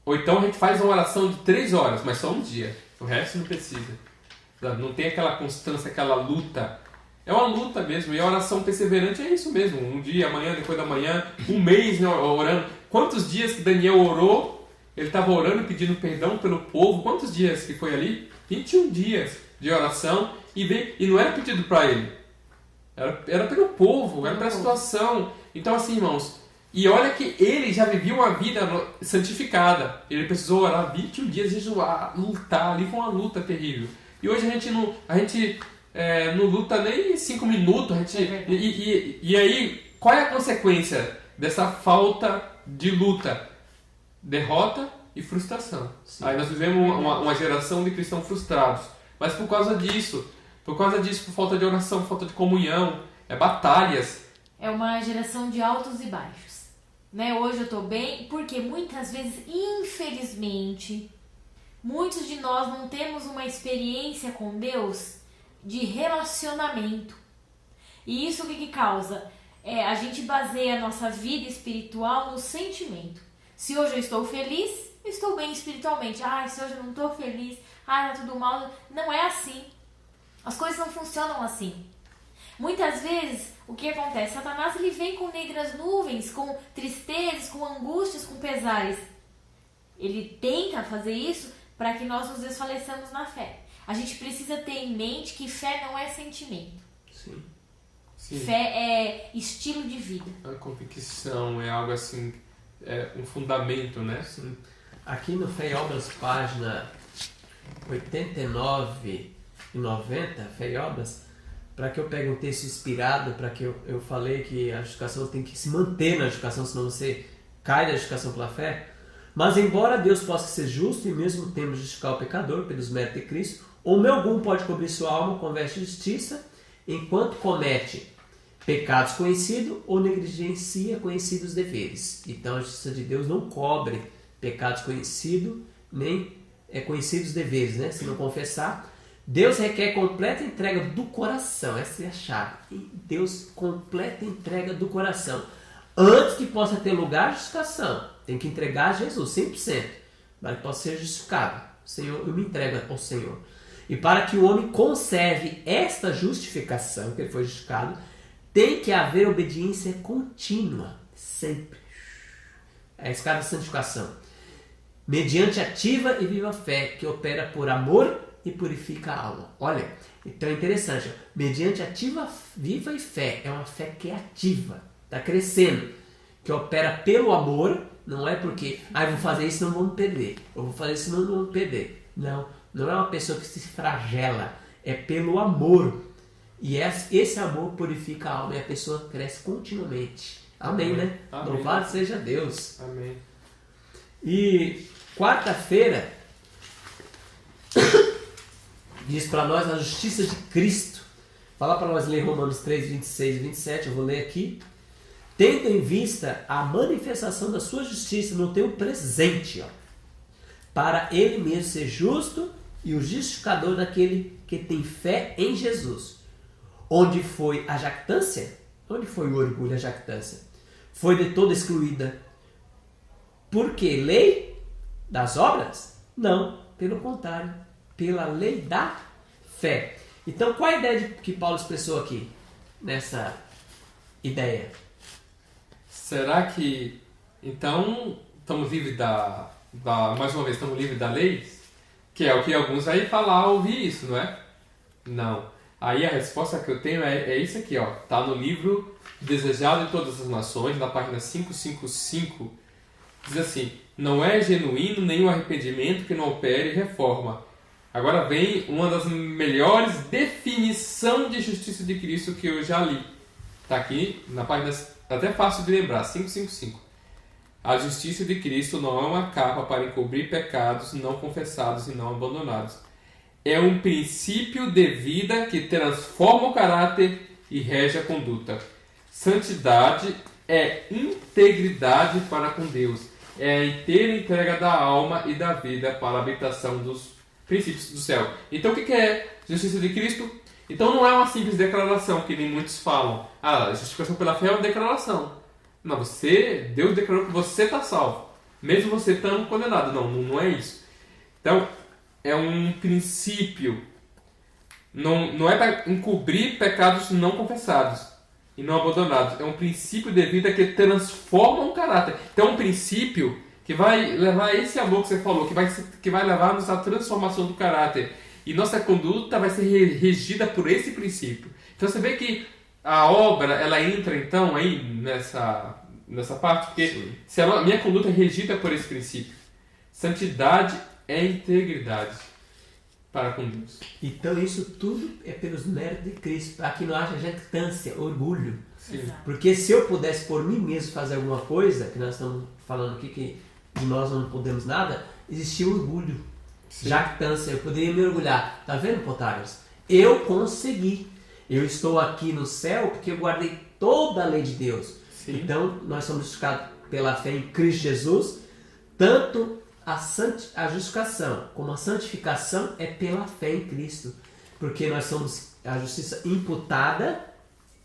ou então a gente faz uma oração de 3 horas, mas só um dia, o resto não precisa. Não tem aquela constância, aquela luta. É uma luta mesmo, e a oração perseverante é isso mesmo. Um dia, amanhã, depois da manhã, um mês, né, orando. Quantos dias que Daniel orou? Ele estava orando, pedindo perdão pelo povo. Quantos dias que foi ali? 21 dias de oração. E não era pedido para ele. Era pelo povo, era pela situação. Então assim, irmãos, e olha que ele já vivia uma vida santificada. Ele precisou orar 21 dias, jejuar, lutar. Ali foi uma luta terrível. E hoje a gente não luta nem 5 minutos. E aí, qual é a consequência dessa falta de luta? Derrota e frustração. Sim. Aí nós vivemos uma geração de cristãos frustrados. Mas por causa disso, por falta de oração, falta de comunhão, batalhas. É uma geração de altos e baixos. Né? Hoje eu estou bem, porque muitas vezes, infelizmente, muitos de nós não temos uma experiência com Deus de relacionamento. E isso o que causa? A gente baseia a nossa vida espiritual no sentimento. Se hoje eu estou feliz, eu estou bem espiritualmente. Se hoje eu não estou feliz, tá tudo mal. Não é assim. As coisas não funcionam assim. Muitas vezes, o que acontece? Satanás ele vem com negras nuvens, com tristezas, com angústias, com pesares. Ele tenta fazer isso para que nós nos desfaleçamos na fé. A gente precisa ter em mente que fé não é sentimento. Sim. Fé é estilo de vida. A convicção é algo assim, um fundamento, né? Sim. Aqui no Fé e Obras, página 89 e 90, Fé e Obras, para que eu pegue um texto inspirado, para que eu falei que a justificação tem que se manter na justificação, senão você cai da justificação pela fé. Mas embora Deus possa ser justo e mesmo tempo justificar o pecador pelos méritos de Cristo, homem algum pode cobrir sua alma com veste de justiça, enquanto comete pecados conhecidos ou negligencia conhecidos deveres. Então a justiça de Deus não cobre pecados conhecidos, nem conhecidos deveres, né? Se não confessar. Deus requer completa entrega do coração, essa é a chave. Deus completa entrega do coração. Antes que possa ter lugar a justificação, tem que entregar a Jesus 100%, para que possa ser justificado. Senhor, eu me entrego ao Senhor. E para que o homem conserve esta justificação, que ele foi justificado, tem que haver obediência contínua, sempre. É a escada da santificação. Mediante ativa e viva fé, que opera por amor e purifica a alma. Olha, então é interessante. Mediante ativa, viva e fé. É uma fé que é ativa, está crescendo. Que opera pelo amor, não é porque eu vou fazer isso, não vamos perder. Eu vou fazer isso, não vamos perder. Não, não é uma pessoa que se flagela. É pelo amor. E esse amor purifica a alma e a pessoa cresce continuamente. Amém, né? Amém. Louvado seja Deus. Amém. E quarta-feira diz para nós a justiça de Cristo. Fala para nós ler Romanos 3, 26 e 27, eu vou ler aqui. Tendo em vista a manifestação da sua justiça no teu presente, para ele mesmo ser justo e o justificador daquele que tem fé em Jesus. Onde foi a jactância? Onde foi o orgulho, a jactância? Foi de todo excluída. Por que? Lei das obras? Não, pelo contrário, pela lei da fé. Então, qual a ideia que Paulo expressou aqui, nessa ideia? Será que, então, estamos livres mais uma vez, estamos livres da lei? Que é o que alguns aí falar, ouvir isso, não é? Não. Aí a resposta que eu tenho é isso aqui, ó. Tá no livro Desejado de Todas as Nações, na página 555. Diz assim: não é genuíno nenhum arrependimento que não opere reforma. Agora vem uma das melhores definições de justiça de Cristo que eu já li. Está aqui na página, até fácil de lembrar, 555. A justiça de Cristo não é uma capa para encobrir pecados não confessados e não abandonados. É um princípio de vida que transforma o caráter e rege a conduta. Santidade é integridade para com Deus. É a inteira entrega da alma e da vida para a habitação dos princípios do céu. Então o que é justiça de Cristo? Então não é uma simples declaração, que nem muitos falam. A justificação pela fé é uma declaração. Não, Deus declarou que você está salvo, mesmo você estando condenado. Não é isso. Então, é um princípio. Não é para encobrir pecados não confessados e não abandonados. É um princípio de vida que transforma um caráter. Então, é um princípio que vai levar a esse amor que você falou, que vai levar-nos à transformação do caráter. E nossa conduta vai ser regida por esse princípio. Então, você vê que a obra, ela entra então aí nessa parte, porque se a minha conduta é regida por esse princípio. Santidade é integridade para com Deus. Então isso tudo é pelos méritos de Cristo, para que não haja jactância, orgulho. Sim. Porque se eu pudesse por mim mesmo fazer alguma coisa, que nós estamos falando aqui que de nós não podemos nada, existia orgulho, jactância, eu poderia me orgulhar. Tá vendo, Potários? Eu consegui. Eu estou aqui no céu porque eu guardei toda a lei de Deus. Sim. Então, nós somos justificados pela fé em Cristo Jesus. Tanto a justificação como a santificação é pela fé em Cristo. Porque nós somos a justiça imputada.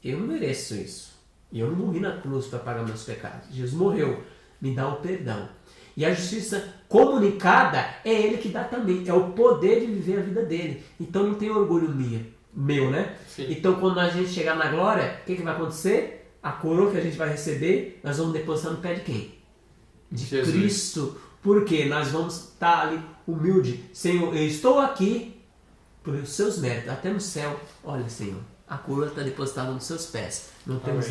Eu não mereço isso. E eu não morri na cruz para pagar meus pecados. Jesus morreu. Me dá o perdão. E a justiça comunicada é Ele que dá também. É o poder de viver a vida dele. Então não tem orgulho meu, né? Sim. Então quando a gente chegar na glória, o que vai acontecer? A coroa que a gente vai receber, nós vamos depositar no pé de quem? De Jesus. Cristo. Porque nós vamos estar ali humilde. Senhor, eu estou aqui por seus méritos. Até no céu, olha, Senhor, a coroa está depositada nos seus pés. Não temos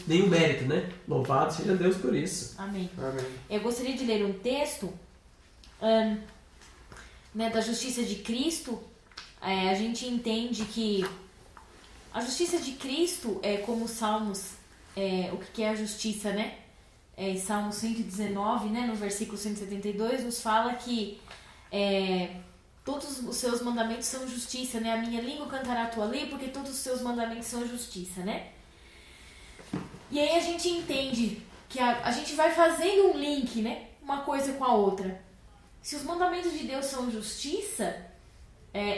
nenhum mérito, né? Louvado seja Deus por isso. Amém. Amém. Eu gostaria de ler um texto da justiça de Cristo. A gente entende que a justiça de Cristo é como Salmos, o que é a justiça, né? Salmo 119, né, no versículo 172, nos fala que todos os seus mandamentos são justiça, né? A minha língua cantará a tua lei, porque todos os seus mandamentos são justiça, né? E aí a gente entende que a gente vai fazendo um link, né? Uma coisa com a outra. Se os mandamentos de Deus são justiça,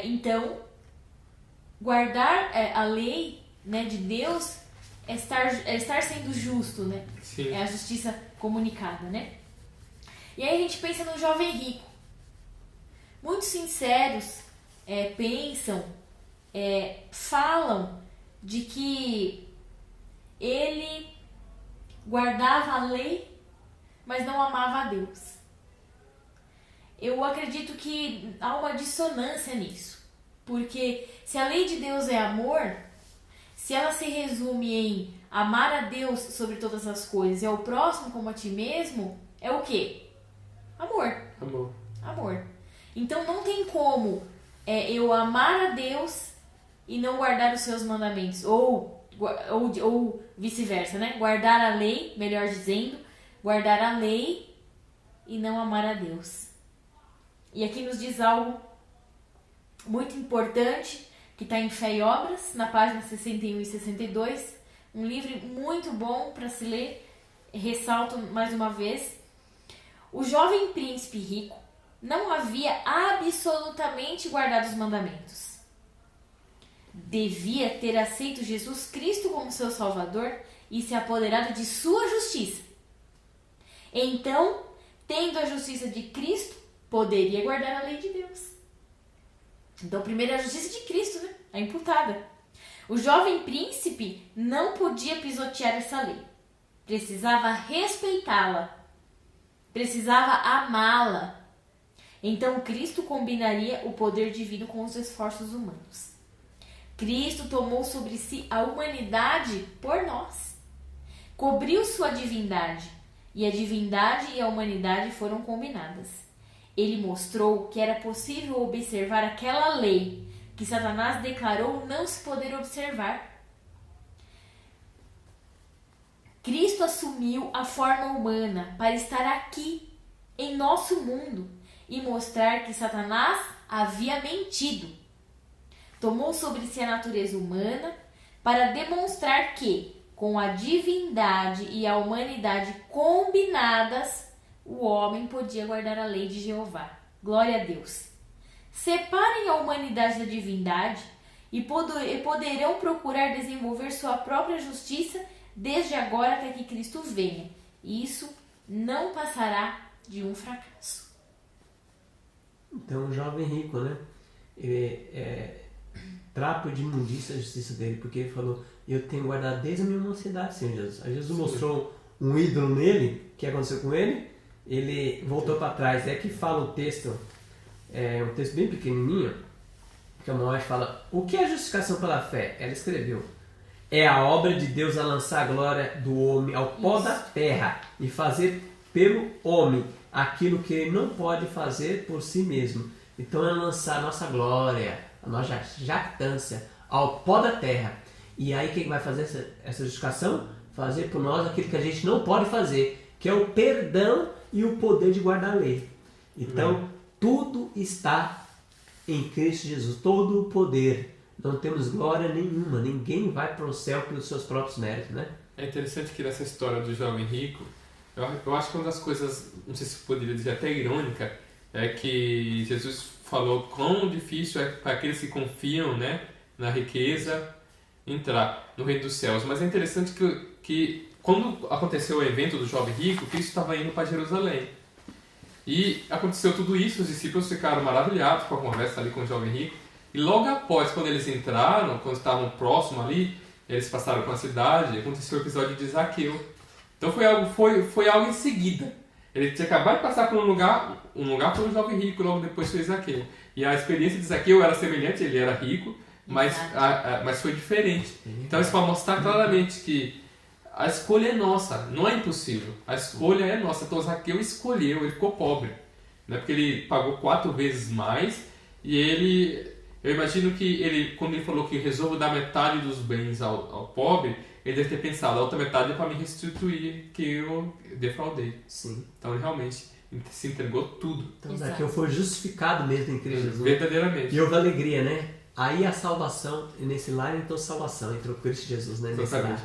então guardar a lei, né, de Deus é estar sendo justo, né? Sim. É a justiça comunicada, né? E aí a gente pensa no jovem rico. Muitos sinceros, pensam, falam de que ele guardava a lei, mas não amava a Deus. Eu acredito que há uma dissonância nisso. Porque se a lei de Deus é amor, se ela se resume em amar a Deus sobre todas as coisas e ao próximo como a ti mesmo, é o quê? Amor. Amor. Então não tem como eu amar a Deus e não guardar os seus mandamentos. Ou vice-versa, né? Guardar a lei, melhor dizendo, guardar a lei e não amar a Deus. E aqui nos diz algo muito importante, que está em Fé e Obras, na página 61 e 62. Um livro muito bom para se ler. Ressalto mais uma vez. O jovem príncipe rico não havia absolutamente guardado os mandamentos. Devia ter aceito Jesus Cristo como seu Salvador e se apoderado de sua justiça. Então, tendo a justiça de Cristo, poderia guardar a lei de Deus. Então, primeiro é a justiça de Cristo, né? A imputada. O jovem príncipe não podia pisotear essa lei. Precisava respeitá-la. Precisava amá-la. Então, Cristo combinaria o poder divino com os esforços humanos. Cristo tomou sobre si a humanidade por nós. Cobriu sua divindade. E a divindade e a humanidade foram combinadas. Ele mostrou que era possível observar aquela lei que Satanás declarou não se poder observar. Cristo assumiu a forma humana para estar aqui, em nosso mundo, e mostrar que Satanás havia mentido. Tomou sobre si a natureza humana para demonstrar que, com a divindade e a humanidade combinadas, o homem podia guardar a lei de Jeová. Glória a Deus. Separem a humanidade da divindade e poderão procurar desenvolver sua própria justiça desde agora até que Cristo venha. E isso não passará de um fracasso. Então, o jovem rico, né? Trapo de imundícia a justiça dele, porque ele falou: eu tenho guardado desde a minha mocidade, Senhor Jesus. Aí Jesus mostrou um ídolo nele. O que aconteceu com ele? Ele voltou para trás. É que fala o texto, um texto bem pequenininho, que a Moés fala: o que é justificação pela fé? Ela escreveu: é a obra de Deus a lançar a glória do homem ao pó da terra e fazer pelo homem aquilo que ele não pode fazer por si mesmo. Então é lançar a nossa glória, a nossa jactância ao pó da terra. E aí quem vai fazer essa justificação? Fazer por nós aquilo que a gente não pode fazer, que é o perdão e o poder de guardar a lei. Então, tudo está em Cristo Jesus, todo o poder. Não temos glória nenhuma, ninguém vai para o céu pelos seus próprios méritos, né? É interessante que nessa história do jovem rico, eu acho que uma das coisas, não sei se poderia dizer até irônica, é que Jesus falou quão difícil é para aqueles que confiam, né, na riqueza entrar no reino dos céus. Mas é interessante que quando aconteceu o evento do jovem rico, Cristo estava indo para Jerusalém. E aconteceu tudo isso, os discípulos ficaram maravilhados com a conversa ali com o jovem rico. E logo após, quando eles entraram, quando estavam próximos ali, eles passaram com a cidade, aconteceu o episódio de Zaqueu. Então foi algo em seguida. Ele tinha acabado de passar por um lugar foi o jovem rico, logo depois foi Zaqueu. E a experiência de Zaqueu era semelhante, ele era rico, mas foi diferente. Então isso vai mostrar claramente que a escolha é nossa, não é impossível. A escolha é nossa. Então Zaqueu escolheu, ele ficou pobre, né? Porque ele pagou 4 vezes mais e eu imagino que quando ele falou que resolvo dar metade dos bens ao pobre, ele deve ter pensado, a outra metade é para me restituir que eu defraudei. Sim. Então ele realmente se entregou tudo. Então Zaqueu foi justificado mesmo em Cristo Jesus. Verdadeiramente. E houve alegria, né? Aí a salvação, nesse lar entrou salvação, entrou Cristo Jesus, né? Nesse lar.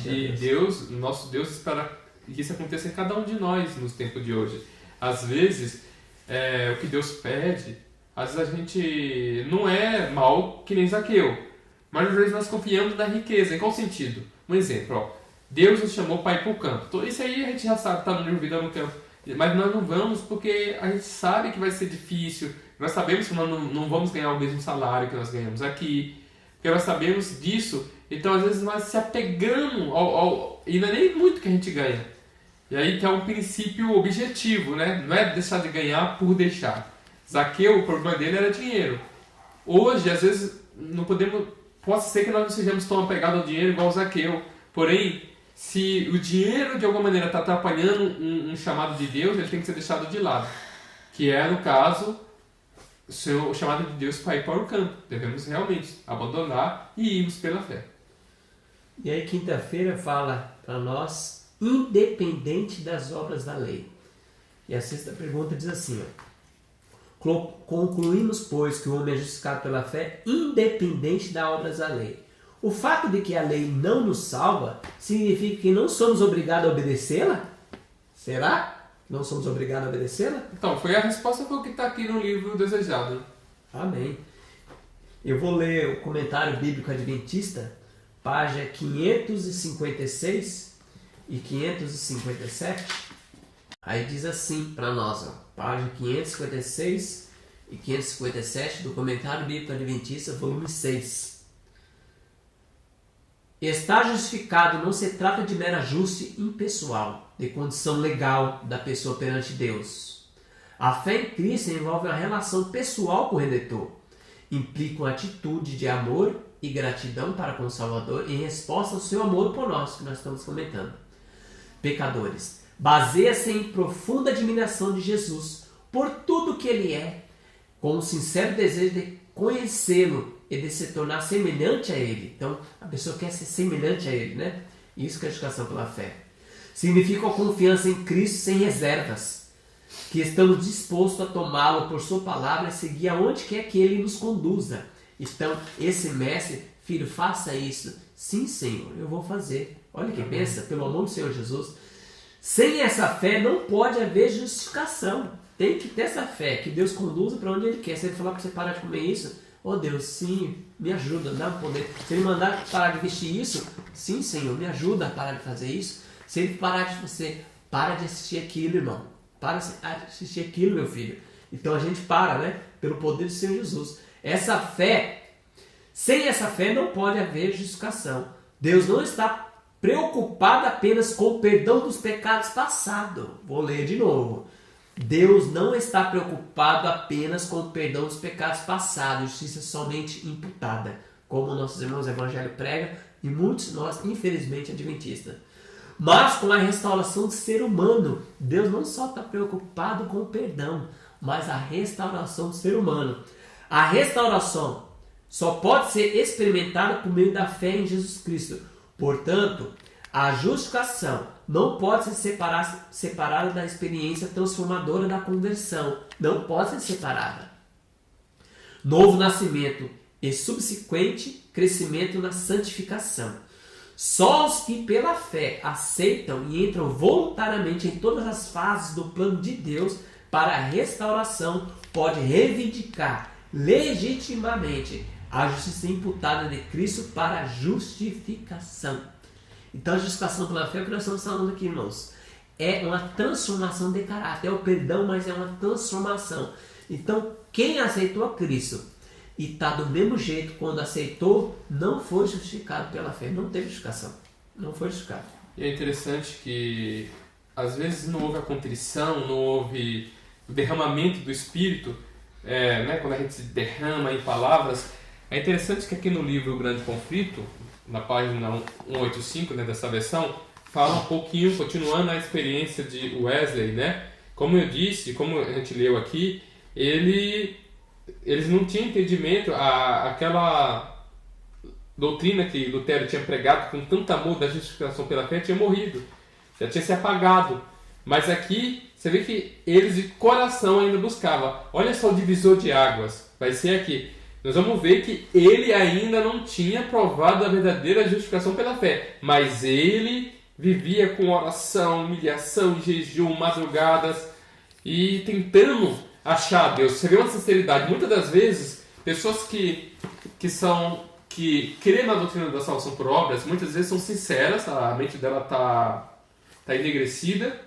E Deus, nosso Deus, espera que isso aconteça em cada um de nós nos tempos de hoje. Às vezes, o que Deus pede, às vezes a gente não é mal que nem Zaqueu, mas às vezes nós confiamos na riqueza. Em qual sentido? Um exemplo, Deus nos chamou para ir para o campo. Então, isso aí a gente já sabe, está no livro Vida no Campo. Mas nós não vamos porque a gente sabe que vai ser difícil, Nós sabemos que nós não vamos ganhar o mesmo salário que nós ganhamos aqui, porque nós sabemos disso, então às vezes nós se apegamos e não é nem muito que a gente ganha. E aí que é um princípio objetivo, né? Não é deixar de ganhar por deixar. Zaqueu, o problema dele era dinheiro. Hoje, às vezes, pode ser que nós não sejamos tão apegados ao dinheiro igual o Zaqueu. Porém, se o dinheiro de alguma maneira está atrapalhando um chamado de Deus, ele tem que ser deixado de lado. Que é, no caso, o chamado de Deus para ir para o campo. Devemos realmente abandonar e irmos pela fé. E aí, quinta-feira fala para nós, independente das obras da lei. E a sexta pergunta diz assim, concluímos, pois, que o homem é justificado pela fé, independente das obras da lei. O fato de que a lei não nos salva significa que não somos obrigados a obedecê-la? Será? Não somos obrigados a obedecê-la? Então, a resposta foi o que está aqui no livro Desejado. Amém. Eu vou ler o comentário bíblico adventista, página 556 e 557. Aí diz assim para nós, página 556 e 557 do comentário bíblico adventista, volume 6. Estar justificado não se trata de mero ajuste impessoal, de condição legal da pessoa perante Deus. A fé em Cristo envolve uma relação pessoal com o Redentor. Implica uma atitude de amor e gratidão para com o Salvador em resposta ao seu amor por nós, que nós estamos comentando. Pecadores. Baseia-se em profunda admiração de Jesus por tudo que Ele é, com um sincero desejo de conhecê-lo e de se tornar semelhante a Ele. Então, a pessoa quer ser semelhante a Ele, né? Isso que é a justificação pela fé. Significa a confiança em Cristo sem reservas, que estamos dispostos a tomá-lo por sua palavra e seguir aonde quer que Ele nos conduza. Então, esse mestre, filho, faça isso. Sim, Senhor, eu vou fazer. Olha que pensa, pelo amor do Senhor Jesus. Sem essa fé não pode haver justificação. Tem que ter essa fé, que Deus conduza para onde Ele quer. Se Ele falar para você parar de comer isso, Deus, sim, me ajuda, dá um poder. Se Ele mandar parar de vestir isso, sim, Senhor, me ajuda a parar de fazer isso. Se Ele parar de você, para de assistir aquilo, irmão. Para de assistir aquilo, meu filho. Então a gente para, né? Pelo poder do Senhor Jesus. Essa fé, sem essa fé não pode haver justificação. Deus não está preocupado apenas com o perdão dos pecados passados. Vou ler de novo. Deus não está preocupado apenas com o perdão dos pecados passados, justiça somente imputada, como nossos irmãos evangélicos pregam e muitos de nós, infelizmente, adventistas. Mas com a restauração do ser humano, Deus não só está preocupado com o perdão, mas a restauração do ser humano. A restauração só pode ser experimentada por meio da fé em Jesus Cristo. Portanto, a justificação não pode ser separada da experiência transformadora da conversão. Não pode ser separada. Novo nascimento e subsequente crescimento na santificação. Só os que pela fé aceitam e entram voluntariamente em todas as fases do plano de Deus para a restauração pode reivindicar legitimamente a justiça imputada de Cristo para a justificação. Então a justificação pela fé, é o que nós estamos falando aqui, irmãos, é uma transformação de caráter. É o perdão, mas é uma transformação. Então quem aceitou a Cristo e está do mesmo jeito quando aceitou, não foi justificado pela fé. Não teve justificação. Não foi justificado. E é interessante que às vezes não houve a contrição, não houve o derramamento do Espírito, né, quando a gente se derrama em palavras. É interessante que aqui no livro O Grande Conflito, na página 185, né, dessa versão, fala um pouquinho, continuando a experiência de Wesley, né? Como eu disse, como a gente leu aqui, eles não tinham entendimento, aquela doutrina que Lutero tinha pregado com tanto amor da justificação pela fé tinha morrido, já tinha se apagado. Mas aqui você vê que eles de coração ainda buscavam. Olha só o divisor de águas, vai ser aqui. Nós vamos ver que ele ainda não tinha provado a verdadeira justificação pela fé, mas ele vivia com oração, humilhação, jejum, madrugadas e tentando achar Deus. Você vê uma sinceridade. Muitas das vezes, pessoas que creem na doutrina da salvação por obras, muitas vezes são sinceras, a mente dela está enegrecida,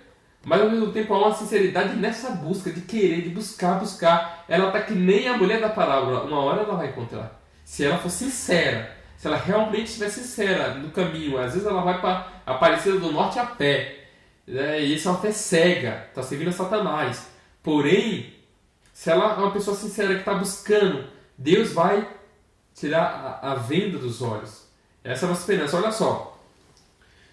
Mas ao mesmo tempo há uma sinceridade nessa busca, de querer, de buscar. Ela está que nem a mulher da parábola, uma hora ela vai encontrar. Se ela for sincera, se ela realmente estiver sincera no caminho, às vezes ela vai para a Aparecida do Norte a pé, né? E isso é uma fé cega, está servindo a Satanás. Porém, se ela é uma pessoa sincera que está buscando, Deus vai tirar a venda dos olhos. Essa é a nossa esperança. Olha só,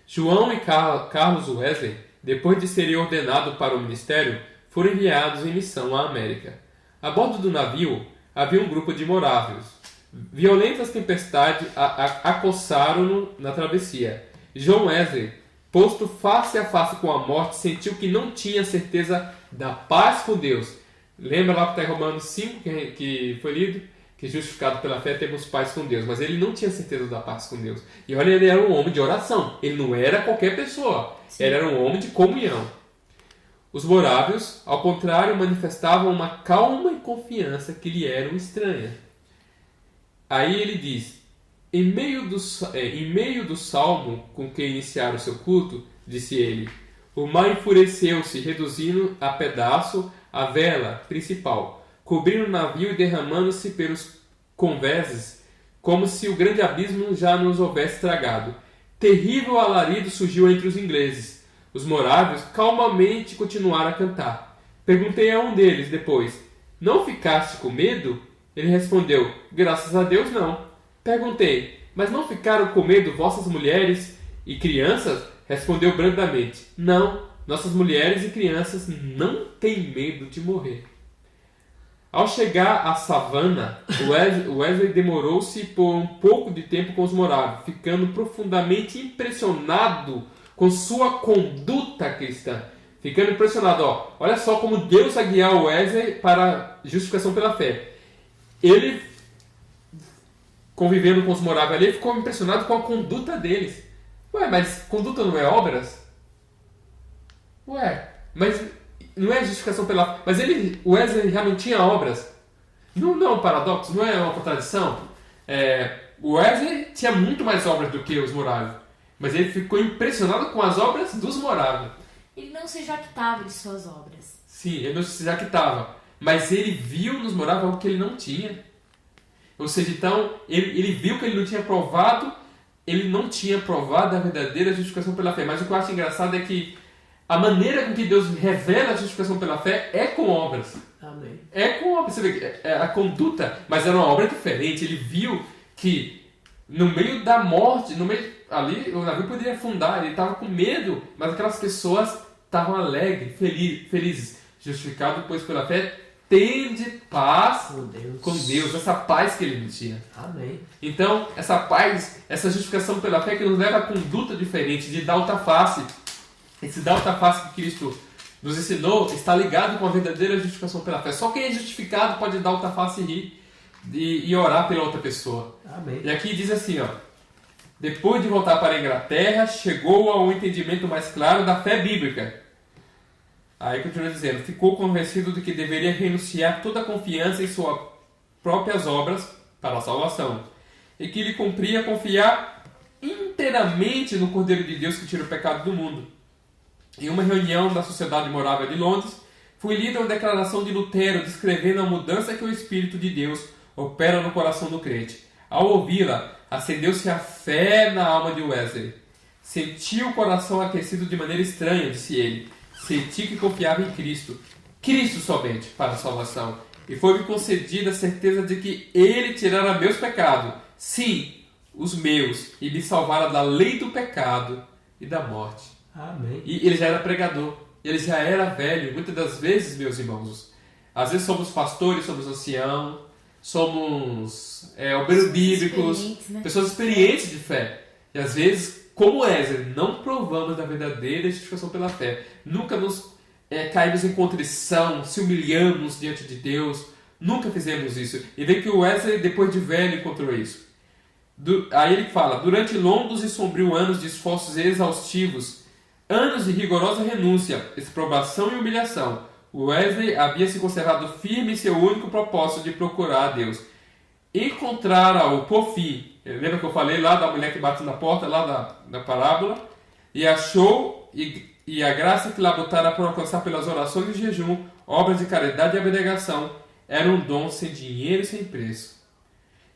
João e Carlos Wesley, depois de serem ordenados para o ministério, foram enviados em missão à América. A bordo do navio havia um grupo de morávios. Violentas tempestades acossaram-no na travessia. John Wesley, posto face a face com a morte, sentiu que não tinha certeza da paz com Deus. Lembra lá que está em Romanos 5, que foi lido? Que justificado pela fé temos paz com Deus. Mas ele não tinha certeza da paz com Deus. E olha, ele era um homem de oração. Ele não era qualquer pessoa. Sim. Ele era um homem de comunhão. Os morávios, ao contrário, manifestavam uma calma e confiança que lhe eram estranhas. Aí ele diz, em meio do salmo com que iniciaram o seu culto, disse ele, o mar enfureceu-se, reduzindo a pedaço a vela principal, cobrindo o navio e derramando-se pelos convéses, como se o grande abismo já nos houvesse tragado. Terrível alarido surgiu entre os ingleses. Os morávios calmamente continuaram a cantar. Perguntei a um deles depois, não ficaste com medo? Ele respondeu, graças a Deus não. Perguntei, mas não ficaram com medo vossas mulheres e crianças? Respondeu brandamente, não, nossas mulheres e crianças não têm medo de morrer. Ao chegar à savana, Wesley demorou-se por um pouco de tempo com os morávios, ficando profundamente impressionado com sua conduta cristã. Ficando impressionado, olha só como Deus vai guiar o Wesley para a justificação pela fé. Ele, convivendo com os morávios ali, ficou impressionado com a conduta deles. Ué, mas conduta não é obras? Ué, mas não é justificação pela fé. Mas o Wesley já não tinha obras. Não é um paradoxo, não é uma contradição. O Wesley tinha muito mais obras do que os morávios. Mas ele ficou impressionado com as obras dos morávios. Ele não se jactava de suas obras. Sim, ele não se jactava. Mas ele viu nos morávios algo que ele não tinha. Ou seja, então, ele viu que ele não tinha provado a verdadeira justificação pela fé. Mas o que eu acho engraçado é que a maneira com que Deus revela a justificação pela fé é com obras. Amém. É com obras. Você vê que a conduta, mas era uma obra diferente. Ele viu que no meio da morte, ali o navio poderia afundar, ele estava com medo, mas aquelas pessoas estavam alegres, felizes. Justificado, pois, pela fé, tende paz com Deus. Essa paz que ele não tinha. Amém. Então, essa paz, essa justificação pela fé que nos leva a conduta diferente, de dar outra face. Esse dar outra face que Cristo nos ensinou está ligado com a verdadeira justificação pela fé. Só quem é justificado pode dar outra face e rir e orar pela outra pessoa. Amém. E aqui diz assim, depois de voltar para a Inglaterra, chegou ao entendimento mais claro da fé bíblica. Aí continua dizendo, ficou convencido de que deveria renunciar toda a confiança em suas próprias obras para a salvação, e que lhe cumpria confiar inteiramente no Cordeiro de Deus que tira o pecado do mundo. Em uma reunião da Sociedade Morávia de Londres, foi lida uma declaração de Lutero descrevendo a mudança que o Espírito de Deus opera no coração do crente. Ao ouvi-la, acendeu-se a fé na alma de Wesley. Senti o coração aquecido de maneira estranha, disse ele. Senti que confiava em Cristo somente, para a salvação. E foi-me concedida a certeza de que Ele tirara meus pecados, sim, os meus, e me salvara da lei do pecado e da morte. Amém. E ele já era pregador, ele já era velho. Muitas das vezes, meus irmãos, às vezes somos pastores, somos anciãos, somos obreiros bíblicos, pessoas experientes de fé. E às vezes, como Wesley, não provamos da verdadeira justificação pela fé. Nunca nos caímos em contrição, se humilhamos diante de Deus. Nunca fizemos isso. E vê que o Wesley, depois de velho, encontrou isso. Aí ele fala, durante longos e sombrios anos de esforços exaustivos, anos de rigorosa renúncia, exprobração e humilhação, Wesley havia se conservado firme em seu único propósito de procurar a Deus. Encontrara-o por fim. Lembra que eu falei lá da mulher que bate na porta, lá da parábola? E achou, e e a graça que labutara por alcançar pelas orações de jejum, obras de caridade e abnegação, era um dom sem dinheiro e sem preço.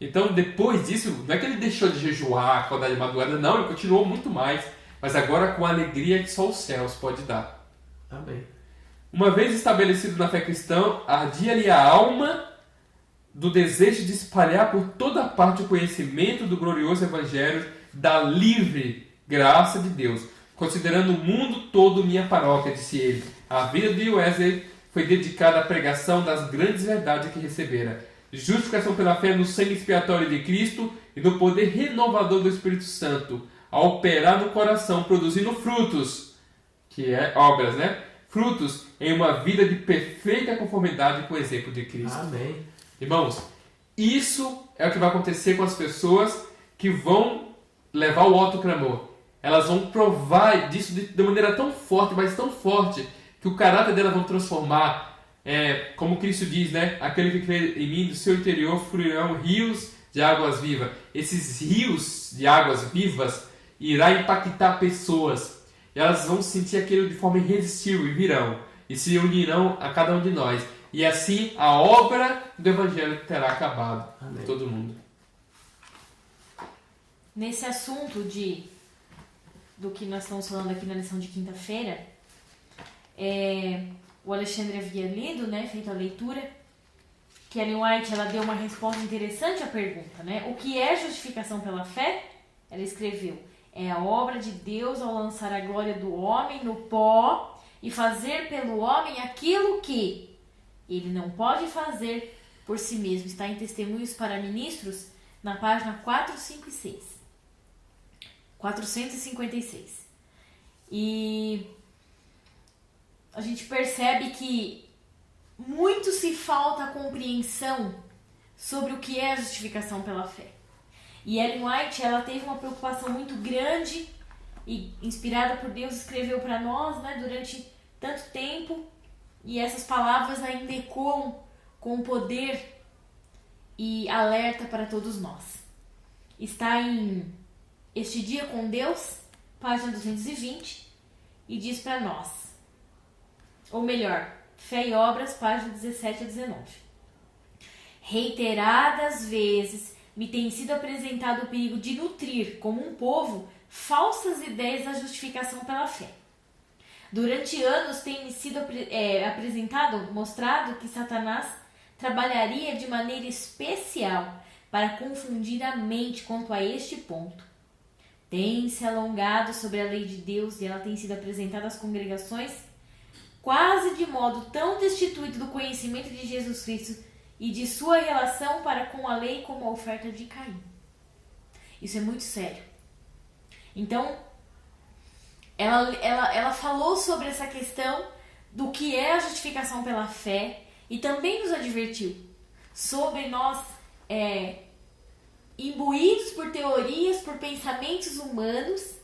Então, depois disso, não é que ele deixou de jejuar, acordar de madrugada, não, ele continuou muito mais, mas agora com a alegria que só os céus pode dar. Amém. Uma vez estabelecido na fé cristã, ardia-lhe a alma do desejo de espalhar por toda parte o conhecimento do glorioso Evangelho da livre graça de Deus, considerando o mundo todo minha paróquia, disse ele. A vida de Wesley foi dedicada à pregação das grandes verdades que recebera: justificação pela fé no sangue expiatório de Cristo e no poder renovador do Espírito Santo, a operar no coração, produzindo frutos, que é obras, né? Frutos em uma vida de perfeita conformidade com o exemplo de Cristo. Amém. Irmãos, isso é o que vai acontecer com as pessoas que vão levar o alto clamor. Elas vão provar disso de maneira tão forte, mas tão forte, que o caráter delas vão transformar. Como Cristo diz, né? Aquele que crê em mim, do seu interior fluirão rios de águas vivas. Esses rios de águas vivas irá impactar pessoas. E elas vão sentir aquilo de forma irresistível e virão. E se unirão a cada um de nós. E assim a obra do Evangelho terá acabado. Amém. Todo mundo. Nesse assunto do que nós estamos falando aqui na lição de quinta-feira, o Alexandre havia lido, né, feito a leitura, que Ellen White ela deu uma resposta interessante à pergunta, né? O que é justificação pela fé? Ela escreveu: é a obra de Deus ao lançar a glória do homem no pó e fazer pelo homem aquilo que ele não pode fazer por si mesmo. Está em Testemunhos para Ministros, na página 456. E a gente percebe que muito se falta a compreensão sobre o que é a justificação pela fé. E Ellen White, ela teve uma preocupação muito grande e, inspirada por Deus, escreveu para nós, né, durante tanto tempo, e essas palavras ainda ecoam com poder e alerta para todos nós. Está em Este Dia com Deus, página 220, e diz para nós, ou melhor, Fé e Obras, página 17 a 19. Reiteradas vezes me tem sido apresentado o perigo de nutrir, como um povo, falsas ideias da justificação pela fé. Durante anos tem-me sido mostrado que Satanás trabalharia de maneira especial para confundir a mente quanto a este ponto. Tem-se alongado sobre a lei de Deus e ela tem sido apresentada às congregações quase de modo tão destituído do conhecimento de Jesus Cristo e de sua relação para com a lei como a oferta de Caim. Isso é muito sério. Então, ela falou sobre essa questão do que é a justificação pela fé e também nos advertiu sobre nós imbuídos por teorias, por pensamentos humanos,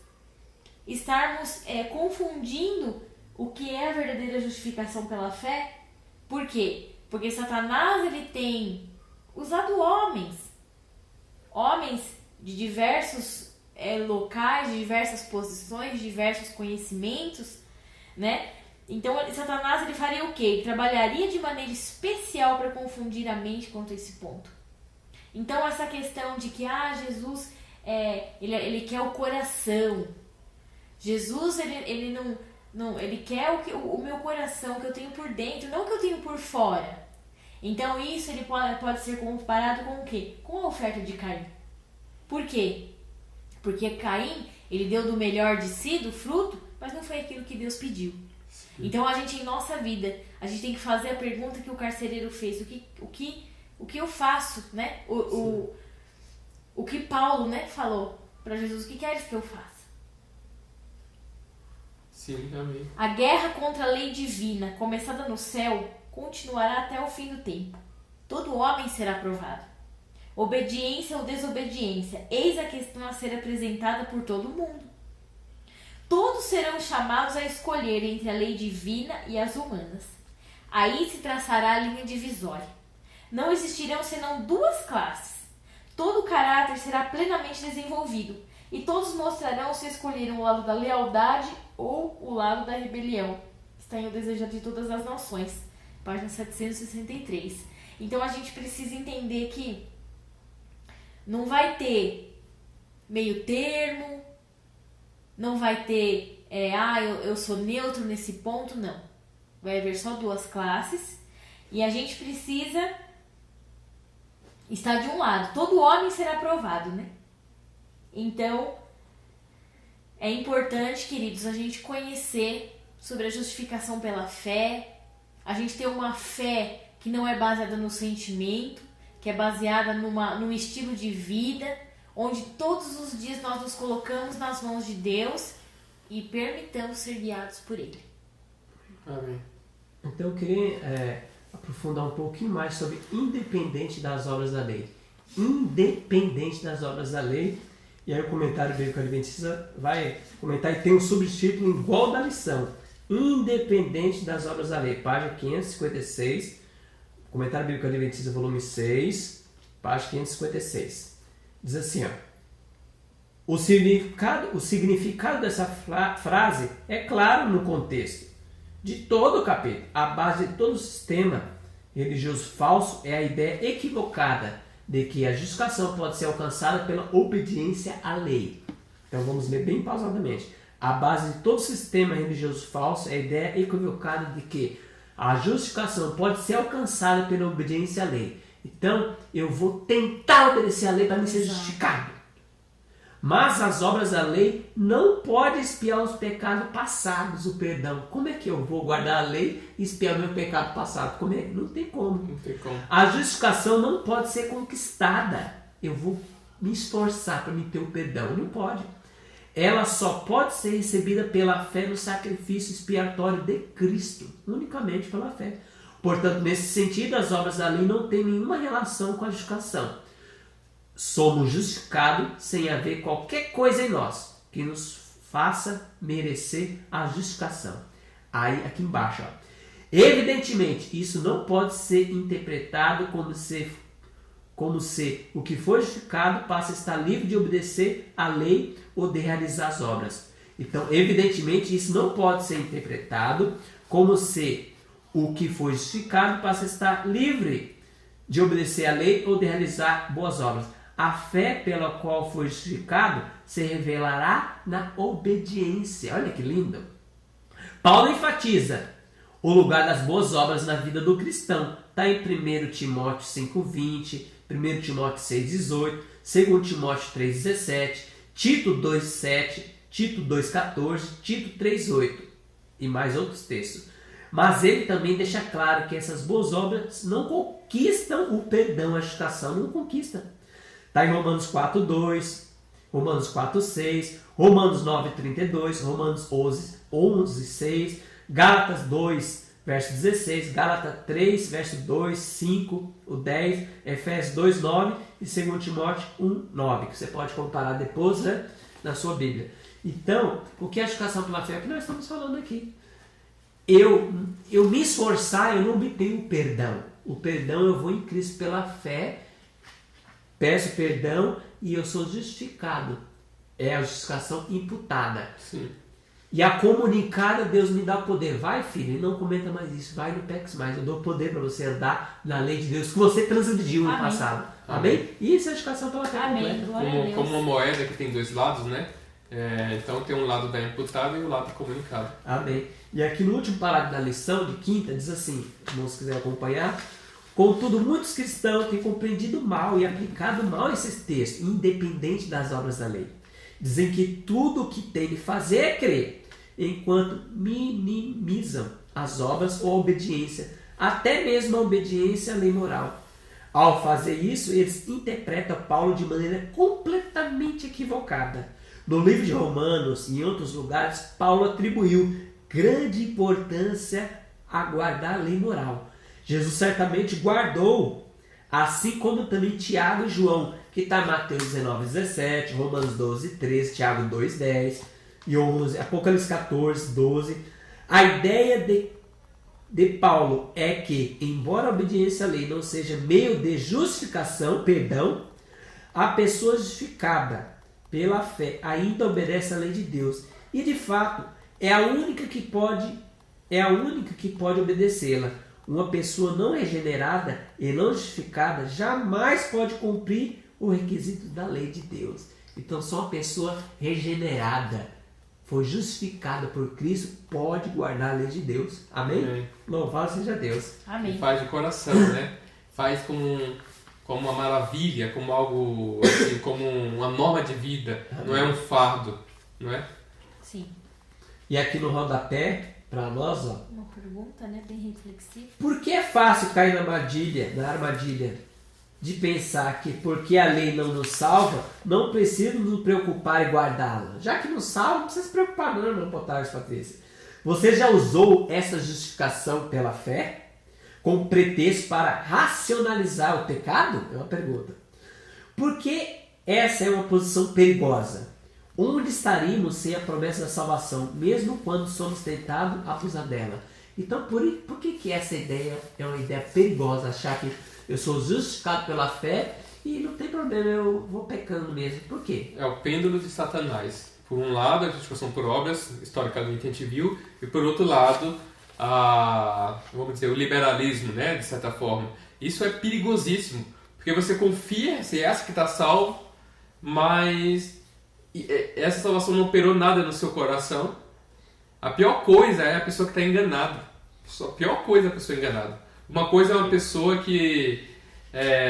estarmos confundindo o que é a verdadeira justificação pela fé. Por quê? Porque Satanás ele tem usado homens de diversos locais, de diversas posições, de diversos conhecimentos, né? Então Satanás ele faria o quê? Ele trabalharia de maneira especial para confundir a mente quanto a esse ponto. Então essa questão de que Jesus ele quer o coração, Jesus ele não, ele quer o meu coração, que eu tenho por dentro, não que eu tenho por fora. Então isso ele pode ser comparado com o quê? Com a oferta de Caim. Por quê? Porque Caim, ele deu do melhor de si, do fruto, mas não foi aquilo que Deus pediu. Sim. Então a gente, em nossa vida, a gente tem que fazer a pergunta que o carcereiro fez: o que eu faço, né? O que Paulo, né, falou para Jesus: o que queres que eu faça? Sim, amém. A guerra contra a lei divina, começada no céu, continuará até o fim do tempo. Todo homem será provado. Obediência ou desobediência, eis a questão a ser apresentada por todo mundo. Todos serão chamados a escolher entre a lei divina e as humanas. Aí se traçará a linha divisória. Não existirão senão duas classes. Todo o caráter será plenamente desenvolvido, e todos mostrarão se escolheram o lado da lealdade ou o lado da rebelião. Está em O Desejo de Todas as Nações, página 763. Então a gente precisa entender que não vai ter meio termo, não vai ter, eu sou neutro nesse ponto, não. Vai haver só duas classes e a gente precisa estar de um lado. Todo homem será provado, né? Então, é importante, queridos, a gente conhecer sobre a justificação pela fé, a gente ter uma fé que não é baseada no sentimento, que é baseada num estilo de vida, onde todos os dias nós nos colocamos nas mãos de Deus e permitamos ser guiados por Ele. Amém. Então eu queria aprofundar um pouquinho mais sobre independente das obras da lei. Independente das obras da lei. E aí o comentário bíblico adventista vai comentar e tem um subtítulo igual da lição. Independente das obras da lei. Página 556. Comentário bíblico adventista, volume 6. Página 556. Diz assim, ó. O significado dessa frase é claro no contexto de todo o capítulo. A base de todo o sistema religioso falso é a ideia equivocada de que a justificação pode ser alcançada pela obediência à lei. Então vamos ler bem pausadamente. A base de todo sistema religioso falso é a ideia equivocada de que a justificação pode ser alcançada pela obediência à lei. Então eu vou tentar obedecer à lei para me ser justificado. Mas as obras da lei não podem expiar os pecados passados, o perdão. Como é que eu vou guardar a lei e expiar o meu pecado passado? Como é? Não tem como. Não tem como. A justificação não pode ser conquistada. Eu vou me esforçar para me ter o perdão. Não pode. Ela só pode ser recebida pela fé no sacrifício expiatório de Cristo. Unicamente pela fé. Portanto, nesse sentido, as obras da lei não têm nenhuma relação com a justificação. Somos justificados sem haver qualquer coisa em nós que nos faça merecer a justificação. Aí, aqui embaixo, ó. Evidentemente, isso não pode ser interpretado como se o que foi justificado passa a estar livre de obedecer à lei ou de realizar as obras. Então, evidentemente, isso não pode ser interpretado como se o que foi justificado passa a estar livre de obedecer à lei ou de realizar boas obras. A fé pela qual foi justificado se revelará na obediência. Olha que lindo. Paulo enfatiza o lugar das boas obras na vida do cristão. Está em 1 Timóteo 5,20, 1 Timóteo 6,18, 2 Timóteo 3,17, Tito 2,7, Tito 2,14, Tito 3,8 e mais outros textos. Mas ele também deixa claro que essas boas obras não conquistam o perdão, a justificação não conquista. Está em Romanos 4,2, Romanos 4,6, Romanos 9,32, Romanos 11,6, Gálatas 2, verso 16, Gálatas 3, verso 2, 5, o 10, Efésios 2, 9 e 2 Timóteo 1, 9, que você pode comparar depois, né, na sua Bíblia. Então, o que é a justificação pela fé? É o que nós estamos falando aqui. Eu me esforçar, eu não obtenho o perdão. O perdão eu vou em Cristo pela fé, peço perdão e eu sou justificado. É a justificação imputada. Sim. E a comunicada, Deus me dá poder. Vai, filho, não cometa mais isso. Vai, não peques mais. Eu dou poder para você andar na lei de Deus que você transgrediu no passado. Amém? Isso é a justificação pela fé completa. Como uma moeda que tem dois lados, né? Então tem um lado da imputada e o lado comunicado. Amém. E aqui no último parágrafo da lição de quinta, diz assim, irmãos, se quiser acompanhar: contudo, muitos cristãos têm compreendido mal e aplicado mal esses textos, independente das obras da lei. Dizem que tudo o que tem de fazer é crer, enquanto minimizam as obras ou a obediência, até mesmo a obediência à lei moral. Ao fazer isso, eles interpretam Paulo de maneira completamente equivocada. No livro de Romanos e em outros lugares, Paulo atribuiu grande importância a guardar a lei moral. Jesus certamente guardou, assim como também Tiago e João, que está em Mateus 19:17, Romanos 12:13, Tiago 2:10 e 11, Apocalipse 14:12. A ideia de Paulo é que, embora a obediência à lei não seja meio de justificação, perdão, a pessoa justificada pela fé ainda obedece à lei de Deus. E de fato, é a única que pode obedecê-la. Uma pessoa não regenerada e não justificada jamais pode cumprir o requisito da lei de Deus. Então só uma pessoa regenerada, foi justificada por Cristo, pode guardar a lei de Deus. Amém? Amém. Louvado seja Deus. Amém. E faz de coração, né? Faz como uma maravilha, como algo assim, como uma norma de vida. Amém. Não é um fardo, não é? Sim. E aqui no rodapé, para nós, ó, Uma pergunta, né? Bem reflexiva. por que é fácil cair na armadilha de pensar que porque a lei não nos salva, não precisa nos preocupar em guardá-la? Já que nos salva, não precisa se preocupar não, irmão Potágio, Patrícia. Você já usou essa justificação pela fé como pretexto para racionalizar o pecado? É uma pergunta. Porque essa é uma posição perigosa. Onde estaríamos sem a promessa da salvação, mesmo quando somos tentados a abusar dela? Então, por que essa ideia é uma ideia perigosa? Achar que eu sou justificado pela fé e não tem problema, eu vou pecando mesmo. Por quê? É o pêndulo de Satanás. Por um lado, a justificação por obras, historicamente a gente viu, e por outro lado, vamos dizer, o liberalismo, né, de certa forma. Isso é perigosíssimo, porque você confia, você acha que está salvo, mas essa salvação não operou nada no seu coração. A pior coisa é a pessoa que está enganada. A pior coisa é a pessoa enganada. Uma coisa é uma pessoa que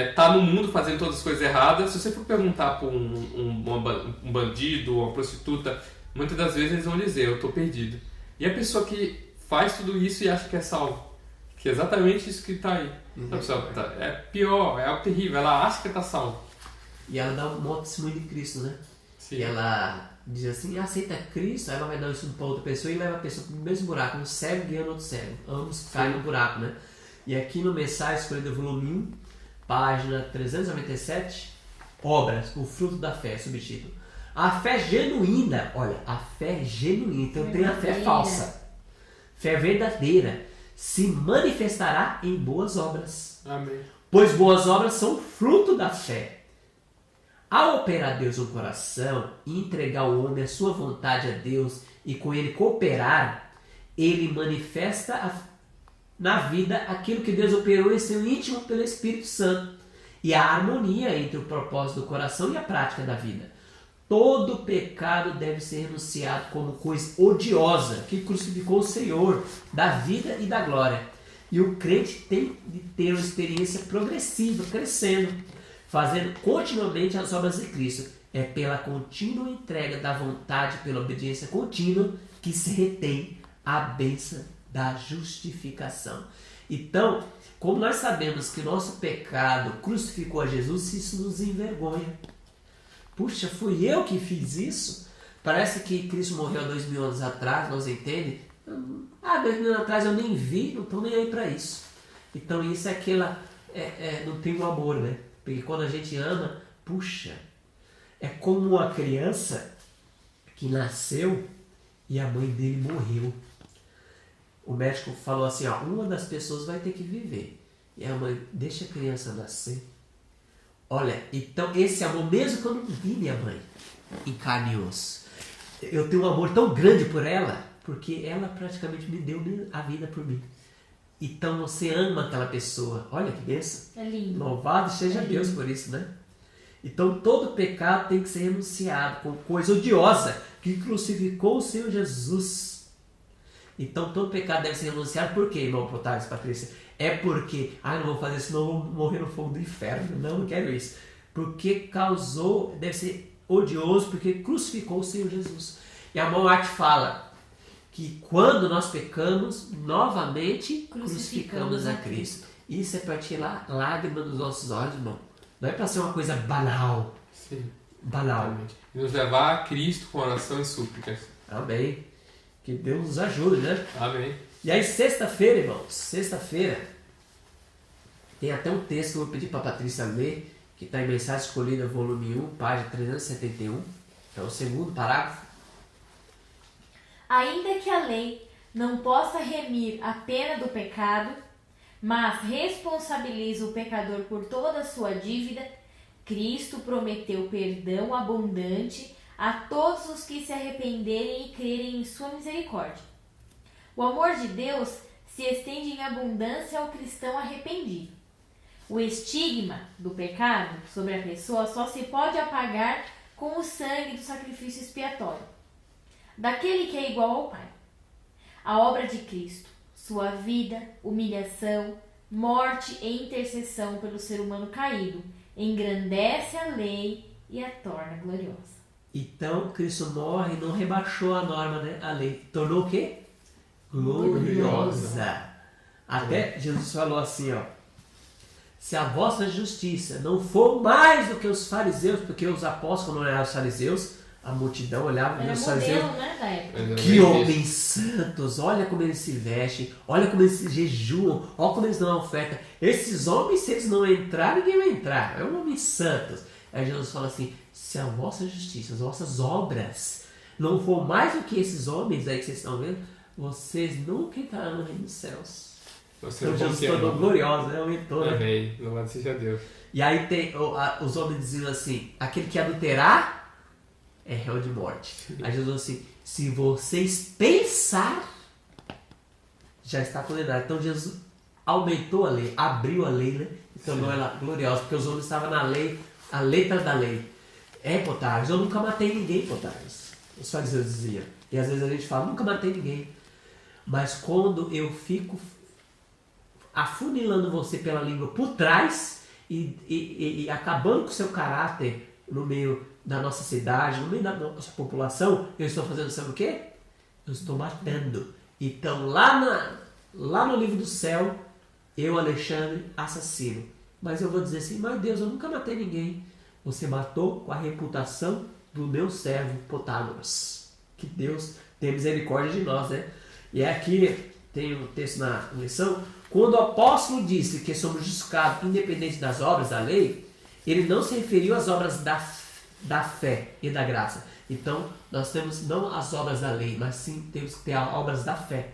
está no mundo fazendo todas as coisas erradas. Se você for perguntar para um bandido ou uma prostituta, muitas das vezes eles vão dizer, eu estou perdido. E a pessoa que faz tudo isso e acha que é salvo, que é exatamente isso que está aí. A pessoa é pior, é algo terrível. Ela acha que está salvo. E ela dá um monte de testemunho de Cristo, né? Sim. E ela diz assim, aceita Cristo, aí ela vai dar isso para outra pessoa e leva a pessoa para o mesmo buraco, um cego guiando outro cego. Ambos caem no buraco, né? E aqui no Mensagem Escolhida, volume 1, página 397, obras, o fruto da fé, subtítulo. A fé genuína, olha, a fé genuína, então tem a fé falsa. Fé verdadeira se manifestará em boas obras. Amém. Pois boas obras são fruto da fé. Ao operar Deus no coração e entregar o homem a sua vontade a Deus e com ele cooperar, ele manifesta na vida aquilo que Deus operou em seu íntimo pelo Espírito Santo e a harmonia entre o propósito do coração e a prática da vida. Todo pecado deve ser renunciado como coisa odiosa que crucificou o Senhor da vida e da glória. E o crente tem de ter uma experiência progressiva, crescendo, fazendo continuamente as obras de Cristo. É pela contínua entrega da vontade, pela obediência contínua, que se retém a bênção da justificação. Então, como nós sabemos que nosso pecado crucificou a Jesus, isso nos envergonha. Puxa, fui eu que fiz isso? Parece que Cristo morreu há 2000 anos atrás, nós entendemos? 2000 anos atrás eu nem vi, não estou nem aí para isso. Então isso é aquela... não tem um amor, né? Porque quando a gente ama, puxa, é como uma criança que nasceu e a mãe dele morreu. O médico falou assim, ó, uma das pessoas vai ter que viver. E a mãe, deixa a criança nascer. Olha, então esse amor, mesmo que eu não vi minha mãe em carne e osso, eu tenho um amor tão grande por ela, porque ela praticamente me deu a vida por mim. Então você ama aquela pessoa. Olha que bênção. É lindo. Louvado seja Deus por isso, né? Então todo pecado tem que ser renunciado com coisa odiosa que crucificou o Senhor Jesus. Então todo pecado deve ser renunciado. Por quê, irmão Potágio, Patrícia? É porque, não vou fazer isso, não vou morrer no fogo do inferno. Não quero isso. Porque causou, deve ser odioso, porque crucificou o Senhor Jesus. E a mão arte fala que quando nós pecamos, novamente crucificamos a Cristo. Isso é para tirar lágrima dos nossos olhos, irmão. Não é para ser uma coisa banal. Sim. Banal. E nos levar a Cristo com oração e súplicas. Amém. Que Deus nos ajude, né? Amém. E aí, sexta-feira, irmãos, sexta-feira, tem até um texto que eu vou pedir para a Patrícia ler, que está em Mensagem Escolhida, volume 1, página 371. É o segundo parágrafo. Ainda que a lei não possa remir a pena do pecado, mas responsabiliza o pecador por toda a sua dívida, Cristo prometeu perdão abundante a todos os que se arrependerem e crerem em sua misericórdia. O amor de Deus se estende em abundância ao cristão arrependido. O estigma do pecado sobre a pessoa só se pode apagar com o sangue do sacrifício expiatório, daquele que é igual ao Pai. A obra de Cristo, sua vida, humilhação, morte e intercessão pelo ser humano caído, engrandece a lei e a torna gloriosa. Então, Cristo morre e não rebaixou a norma, né? A lei. Tornou o quê? Gloriosa. Até Jesus falou assim, ó. Se a vossa justiça não for mais do que os fariseus, porque os apóstolos não eram os fariseus, a multidão olhava para os fariseus. Modelo, né, da época. Que homens santos, olha como eles se vestem, olha como eles jejuam, olha como eles dão a oferta. Esses homens, se eles não entrarem, ninguém vai entrar. É um homem santos. Aí Jesus fala assim, se a vossa justiça, as vossas obras não for mais do que esses homens aí que vocês estão vendo, vocês nunca entrarão no reino dos céus. Então Jesus tornou glorioso, né? Aumentou, né? Amém. Louvado seja Deus. E aí tem, os homens diziam assim, aquele que adulterar é réu de morte. Aí Jesus falou assim, se vocês pensar, já está condenado. Então Jesus aumentou a lei, abriu a lei, né? E tornou ela gloriosa, porque os homens estavam na lei, a letra da lei. Potares, eu nunca matei ninguém, Potares. Os fariseus diziam. E às vezes a gente fala, nunca matei ninguém. Mas quando eu fico afunilando você pela língua por trás e acabando com o seu caráter no meio da nossa cidade, no meio da nossa população, eu estou fazendo, sabe o quê? Eu estou matando. Então lá no livro do céu, eu, Alexandre, assassino. Mas eu vou dizer assim, mas Deus, eu nunca matei ninguém. Você matou com a reputação do meu servo Potágoras. Que Deus tenha misericórdia de nós, né? E aqui tem um texto na lição. Quando o apóstolo disse que somos justificados independente das obras da lei, ele não se referiu às obras da fé e da graça. Então, nós temos não as obras da lei, mas sim temos que ter as obras da fé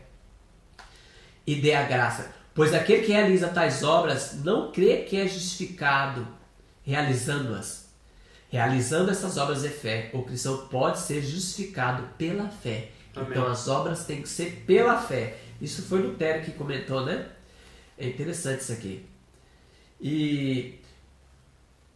e da graça. Pois aquele que realiza tais obras não crê que é justificado realizando-as. Realizando essas obras de fé, o cristão pode ser justificado pela fé. Amém. Então as obras têm que ser pela fé. Isso foi Lutero que comentou, né? É interessante isso aqui. E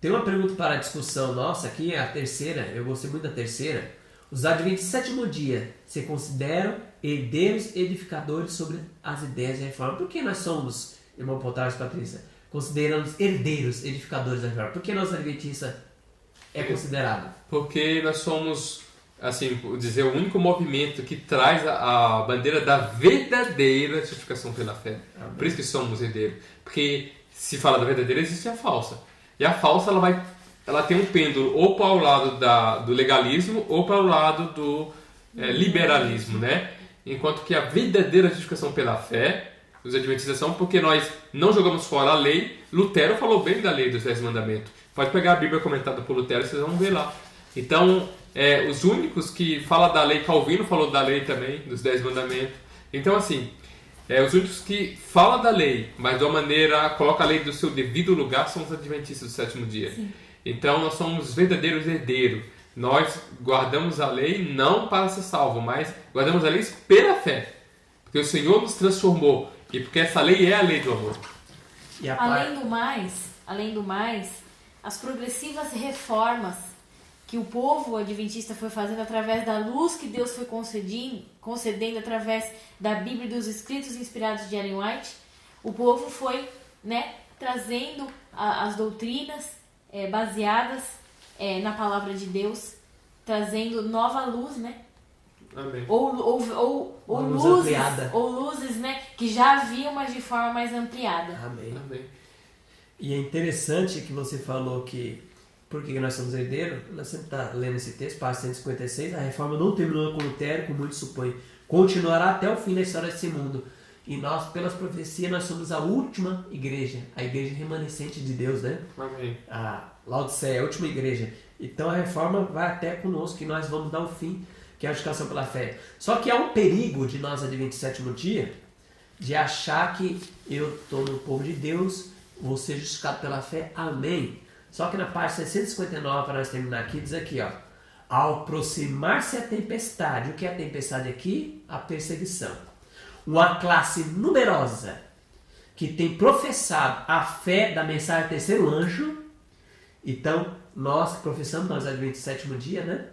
tem uma pergunta para a discussão nossa aqui, a terceira, eu gostei muito da terceira. Os adventistas do sétimo dia se consideram herdeiros edificadores sobre as ideias da reforma. Por que nós somos, irmão Potares e Patrícia, consideramos herdeiros edificadores da reforma? Por que nós adventistas é considerado? Porque nós somos, assim, dizer, o único movimento que traz a bandeira da verdadeira justificação pela fé. Amém. Por isso que somos herdeiros. Porque se fala da verdadeira, existe a falsa. E a falsa, ela tem um pêndulo ou para o lado do legalismo ou para o lado do liberalismo, né? Enquanto que a verdadeira justificação pela fé, os adventistas são porque nós não jogamos fora a lei. Lutero falou bem da lei dos 10 mandamentos. Pode pegar a Bíblia comentada por Lutero e vocês vão ver lá. Então, os únicos que falam da lei, Calvino falou da lei também, dos 10 mandamentos. Então, assim, os únicos que falam da lei, mas de uma maneira, coloca a lei do seu devido lugar, são os adventistas do sétimo dia. Sim. Então, nós somos verdadeiros herdeiros. Nós guardamos a lei não para ser salvo, mas guardamos a lei pela fé. Porque o Senhor nos transformou. E porque essa lei é a lei do amor. Além do mais, as progressivas reformas que o povo adventista foi fazendo através da luz que Deus foi concedendo através da Bíblia e dos escritos inspirados de Ellen White, o povo foi, trazendo as doutrinas baseadas na palavra de Deus, trazendo nova luz, né? Amém. Ou luzes, né, que já haviam, mas de forma mais ampliada. Amém. E é interessante que você falou que por que nós somos herdeiros? Nós sempre está lendo esse texto, página 156, a reforma não terminou com Lutero, como muitos supõem, continuará até o fim da história desse mundo. E nós, pelas profecias, nós somos a última igreja, a igreja remanescente de Deus, né? Amém. A Laodiceia, a última igreja. Então a reforma vai até conosco, que nós vamos dar o fim, que é a justificação pela fé. Só que há um perigo de nós, adventistas do sétimo dia, de achar que eu estou no povo de Deus, vou ser justificado pela fé, amém. Só que na página 659, para nós terminar aqui, diz aqui, ó, Ao aproximar-se a tempestade, o que é a tempestade aqui? A perseguição. Uma classe numerosa que tem professado a fé da mensagem do terceiro anjo. Então, nós que professamos, nós adventistas do sétimo dia, né?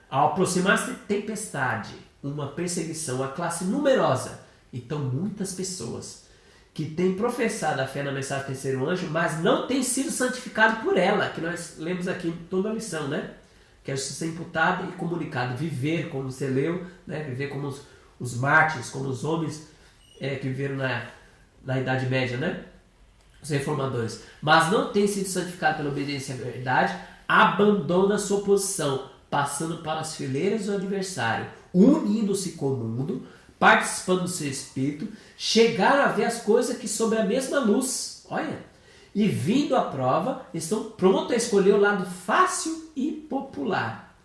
Ao aproximar-se da tempestade, uma perseguição, uma classe numerosa. Então, muitas pessoas que têm professado a fé na mensagem do terceiro anjo, mas não têm sido santificados por ela, que nós lemos aqui em toda a lição, né? Que é ser imputado e comunicado, viver como você leu, né? Viver como os mártires, como os homens que viveram na Idade Média, né? Os reformadores. Mas não tem sido santificado pela obediência à verdade, abandona sua posição, passando para as fileiras do adversário, unindo-se com o mundo, participando do seu espírito, chegaram a ver as coisas que sob a mesma luz, olha, e vindo à prova, estão prontos a escolher o lado fácil e popular.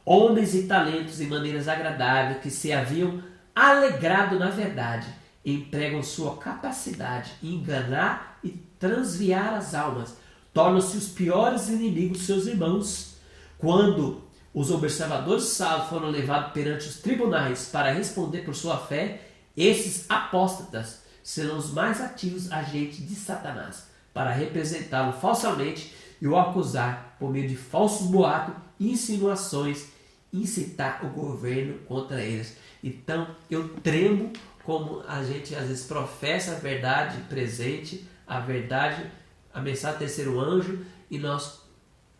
Homens e talentos e maneiras agradáveis que se haviam alegrado na verdade, empregam sua capacidade em enganar e transviar as almas, tornam-se os piores inimigos de seus irmãos. Quando os observadores salvos foram levados perante os tribunais para responder por sua fé, esses apóstatas serão os mais ativos agentes de Satanás para representá-lo falsamente e o acusar por meio de falsos boatos e insinuações, incitar o governo contra eles. Então eu tremo como a gente às vezes professa a verdade presente, a verdade, a mensagem do terceiro anjo, e nós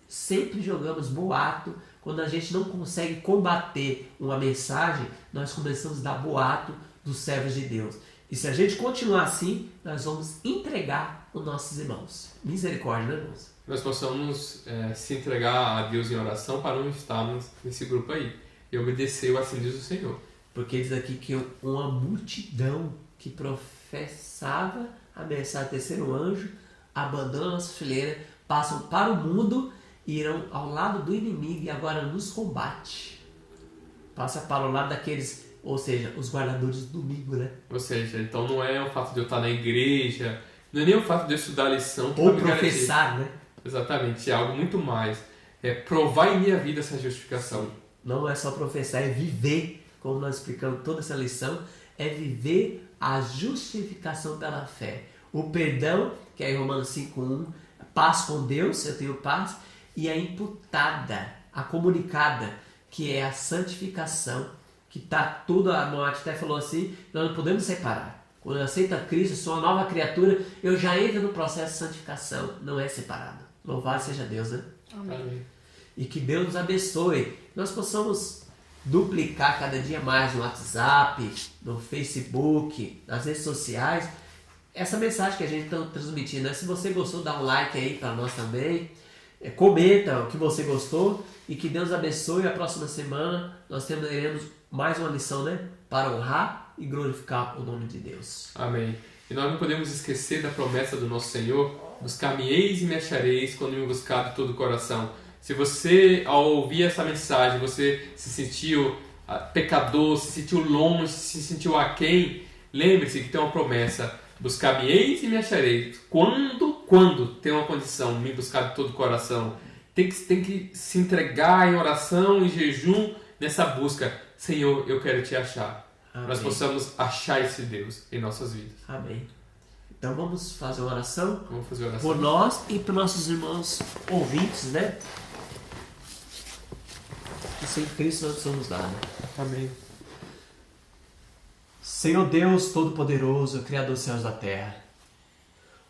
sempre jogamos boato. Quando a gente não consegue combater uma mensagem, nós começamos a dar boato dos servos de Deus. E se a gente continuar assim, nós vamos entregar os nossos irmãos. Misericórdia, né, irmãos? Nós possamos se entregar a Deus em oração para não estarmos nesse grupo aí. E obedecer o assim diz o Senhor. Porque diz aqui que uma multidão que professava a mensagem do terceiro anjo abandona a nossa fileira, passam para o mundo, irão ao lado do inimigo e agora nos combate. Passa para o lado daqueles, ou seja, os guardadores do domingo, né? Ou seja, então não é o fato de eu estar na igreja, não é nem o fato de eu estudar a lição. Ou professar, né? Exatamente, é algo muito mais. É provar em minha vida essa justificação. Não é só professar, é viver, como nós explicamos toda essa lição, é viver a justificação pela fé. O perdão, que é em Romanos 5:1, paz com Deus, eu tenho paz, e a imputada, a comunicada, que é a santificação, que está tudo, a Moate até falou assim, nós não podemos separar. Quando eu aceito a Cristo, sou uma nova criatura, eu já entro no processo de santificação, não é separado. Louvado seja Deus, né? Amém. E que Deus nos abençoe. Nós possamos duplicar cada dia mais no WhatsApp, no Facebook, nas redes sociais, essa mensagem que a gente está transmitindo. Né? Se você gostou, dá um like aí para nós também. Comenta o que você gostou e que Deus abençoe. A próxima semana nós teremos mais uma lição, né? Para honrar e glorificar o nome de Deus. Amém. E nós não podemos esquecer da promessa do nosso Senhor: buscar-me-eis e me achareis quando me buscar de todo o coração. Se você, ao ouvir essa mensagem, você se sentiu pecador, se sentiu longe, se sentiu aquém, lembre-se que tem uma promessa: buscar-me-eis e me achareis. Quando tem uma condição, me buscar de todo o coração, tem que se entregar em oração, em jejum, nessa busca. Senhor, eu quero te achar. Amém. Nós possamos achar esse Deus em nossas vidas. Amém. Então vamos fazer uma oração? Vamos fazer oração. Por nós e por nossos irmãos ouvintes, né? Que sem Cristo nós não somos nada. Amém. Senhor Deus Todo-Poderoso, Criador dos céus e da terra.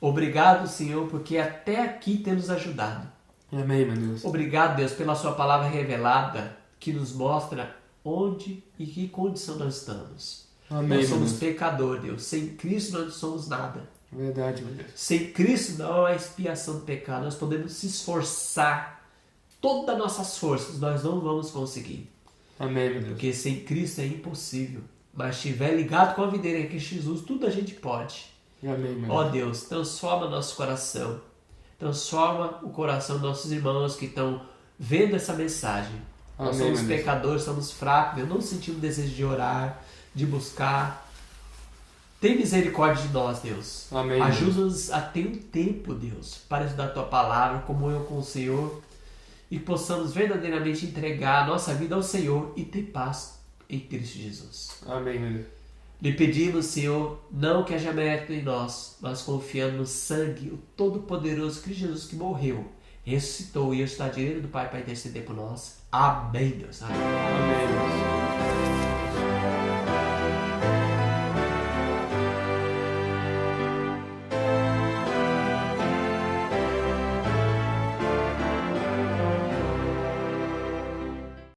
Obrigado, Senhor, porque até aqui tem nos ajudado. Amém, meu Deus. Obrigado, Deus, pela sua palavra revelada que nos mostra onde e que condição nós estamos. Amém, nós somos Deus. pecadores, Deus. Sem Cristo nós não somos nada. Verdade, meu Deus. Sem Cristo não há expiação do pecado. Nós podemos se esforçar, todas as nossas forças, nós não vamos conseguir. Amém, meu Deus. Porque sem Cristo é impossível. Mas se estiver ligado com a videira em Cristo Jesus, tudo a gente pode. Amém, meu Ó Deus. Deus, transforma nosso coração. Transforma o coração dos nossos irmãos que estão vendo essa mensagem. Nós Amém, somos meu Deus. pecadores, somos fracos, Deus. Não sentimos desejo de orar, de buscar. Tem misericórdia de nós, Deus. Amém. Ajuda-nos a ter um tempo, Deus, para estudar a Tua Palavra, comunhão com o Senhor. e possamos verdadeiramente entregar a nossa vida ao Senhor e ter paz em Cristo Jesus. Amém, meu Deus. Lhe pedimos, Senhor, não que haja mérito em nós, mas confiando no sangue, o todo-poderoso Cristo Jesus que morreu, ressuscitou e está à direita do Pai para interceder por nós. Amém, Deus. Amém. Amém, Deus.